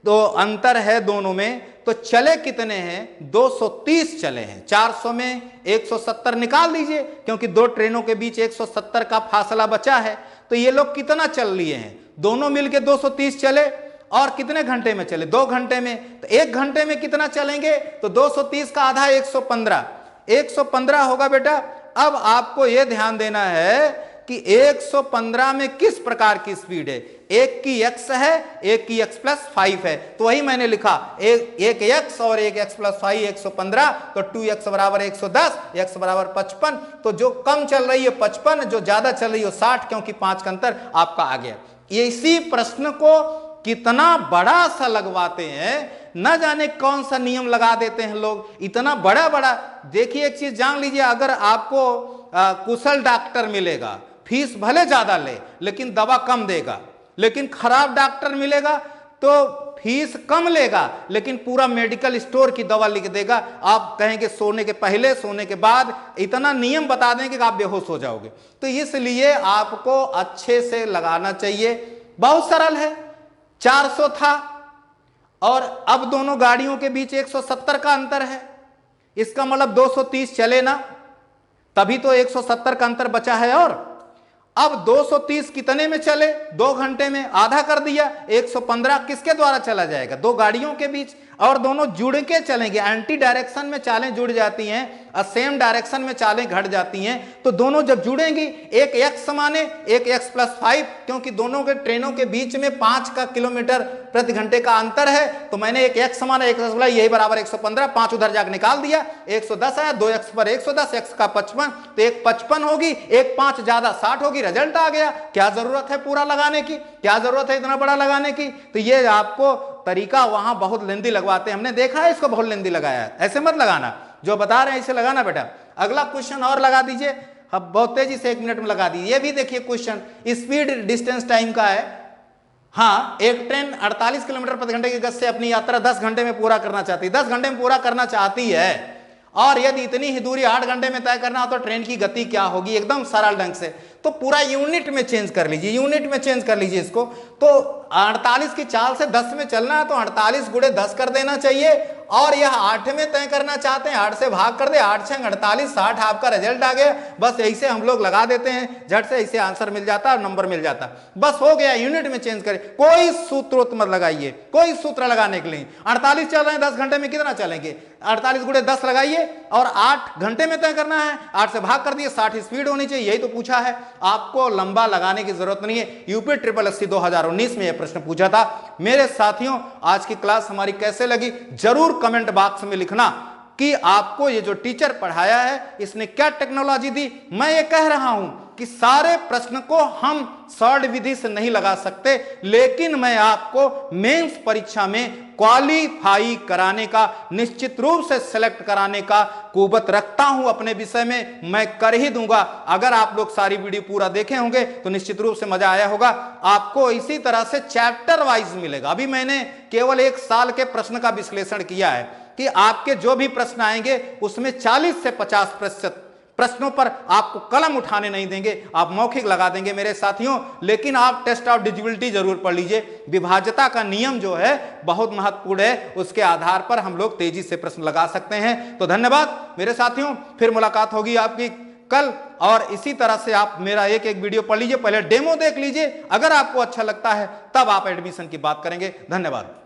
Speaker 1: तो अंतर है दोनों में, तो चले कितने हैं? 230 चले हैं। 400 में 170 निकाल दीजिए, क्योंकि 2 ट्रेनों के बीच 170 का फासला बचा है। तो ये लोग कितना चल लिए हैं? दोनों मिलके 230 चले, और कितने घंटे में चले? 2 घंटे में। तो 1 घंटे में कितना चलेंगे? तो 230 का आधा 115, 115 होगा बेटा। अब आपको यह ध्यान देना है कि 115 में किस प्रकार की स्पीड है? एक की x है, एक की x प्लस 5 है, तो वही मैंने लिखा, एक x और एक x प्लस 5 115, तो 2x बराबर 110, x बराबर 55। तो जो कम चल रही है 55, जो ज्यादा चल रही है 60, क्योंकि 5 का अंतर आपका आ गया। ये इसी प्रश्न को कितना बड़ा सा लगवाते हैं, न जाने कौन सा नियम लगा देते हैं लोग, इतना बड़ा बड़ा। देखिए एक चीज जान लीजिए, अगर आपको कुशल डॉक्टर मिलेगा, फीस भले ज्यादा ले लेकिन दवा कम देगा, लेकिन खराब डॉक्टर मिलेगा तो फीस कम लेगा लेकिन पूरा मेडिकल स्टोर की दवा लिख देगा। आप कहेंगे सोने के पहले, सोने के बाद, इतना नियम बता देंगे कि आप बेहोश हो जाओगे। तो इसलिए आपको अच्छे से लगाना चाहिए। बहुत सरल है। 400 था और अब दोनों गाड़ियों के बीच 170 का अंतर है, इसका मतलब 230 चले ना, तभी तो 170 का अंतर बचा है। और अब 230 कितने में चले? 2 घंटे में। आधा कर दिया, 115 किसके द्वारा चला जाएगा? 2 गाड़ियों के बीच, और दोनों जुड़ के चलेंगे। एंटी डायरेक्शन में चालें जुड़ जाती हैं और सेम डायरेक्शन में चालें घट जाती हैं, तो दोनों जब जुड़ेंगी, एक x माने एक x प्लस 5, क्योंकि दोनों के ट्रेनों के बीच में 5 का किलोमीटर प्रति घंटे का अंतर है, तो मैंने एक x माना, एक x बोला, यही बराबर 115, 5 उधर जाकर निकाल दिया, 110 आया, 2x पर 110, x का 55, तो एक 55 होगी, एक 5 ज्यादा 60 होगी, रिजल्ट आ गया। क्या जरूरत है पूरा लगाने की? क्या जरूरत है इतना बड़ा लगाने की? तो ये आपको तरीका वहां बहुत लेंदी लगवाते हैं, हमने देखा है इसको बहुत लेंदी लगाया है। ऐसे मत लगाना, जो बता रहे हैं इसे लगाना बेटा। अगला क्वेश्चन और लगा दीजिए, अब बहुत तेजी से 1 मिनट में लगा दीजिए। ये भी देखिए क्वेश्चन स्पीड डिस्टेंस टाइम का है। हाँ, एक ट्रेन 48 किलोमीटर प्रति घंटे की गति से अपनी यात्रा 10 घंटे में पूरा करना चाहती है, 10 घंटे में पूरा करना चाहती है, और यदि इतनी ही दूरी 8 घंटे में तय करना हो तो ट्रेन की गति क्या होगी? एकदम सरल ढंग से, तो पूरा यूनिट में चेंज कर लीजिए, यूनिट में चेंज कर लीजिए इसको। तो 48 की चाल से 10 में चलना है तो 48 गुणे 10 कर देना चाहिए, और यह 8 में तय करना चाहते हैं, 8 से भाग कर दे, 8 6 48, 60 आपका रिजल्ट आ गया। बस ऐसे हम लोग लगा देते हैं, झट से ऐसे आंसर मिल जाता है, नंबर मिल जाता, बस हो गया। यूनिट में चेंज करें, कोई सूत्र मत लगाइए, कोई सूत्र लगाने के लिए। 48 चल रहे हैं, 10 घंटे में कितना चलेंगे? 48 गुणे 10 लगाइए, और 8 घंटे में तय करना है, 8 से भाग कर दिए, 60 स्पीड होनी चाहिए, यही तो पूछा है। आपको लंबा लगाने की जरूरत नहीं है। यूपी SSSC 2019 में यह प्रश्न पूछा था। मेरे साथियों, आज की क्लास हमारी कैसे लगी जरूर कमेंट बॉक्स में लिखना कि आपको ये जो टीचर पढ़ाया है इसने क्या टेक्नोलॉजी दी। मैं ये कह रहा हूं कि सारे प्रश्न को हम शॉर्ट विधि से नहीं लगा सकते, लेकिन मैं आपको मेंस परीक्षा में क्वालीफाई कराने का, निश्चित रूप से सिलेक्ट कराने का कुवत रखता हूं अपने विषय में, मैं कर ही दूंगा। अगर आप लोग सारी वीडियो पूरा देखे होंगे तो निश्चित रूप से मजा आया होगा। आपको इसी तरह से चैप्टर वाइज मिलेगा। अभी मैंने केवल 1 साल के प्रश्न का विश्लेषण किया है कि आपके जो भी प्रश्न आएंगे उसमें 40 से 50% प्रश्नों पर आपको कलम उठाने नहीं देंगे, आप मौखिक लगा देंगे मेरे साथियों। लेकिन आप टेस्ट ऑफ डिजिबिलिटी जरूर पढ़ लीजिए। विभाज्यता का नियम जो है बहुत महत्वपूर्ण है, उसके आधार पर हम लोग तेजी से प्रश्न लगा सकते हैं। तो धन्यवाद मेरे साथियों, फिर मुलाकात होगी आपकी कल, और इसी तरह से आप मेरा एक एक वीडियो पढ़ लीजिए, पहले डेमो देख लीजिए, अगर आपको अच्छा लगता है तब आप एडमिशन की बात करेंगे। धन्यवाद।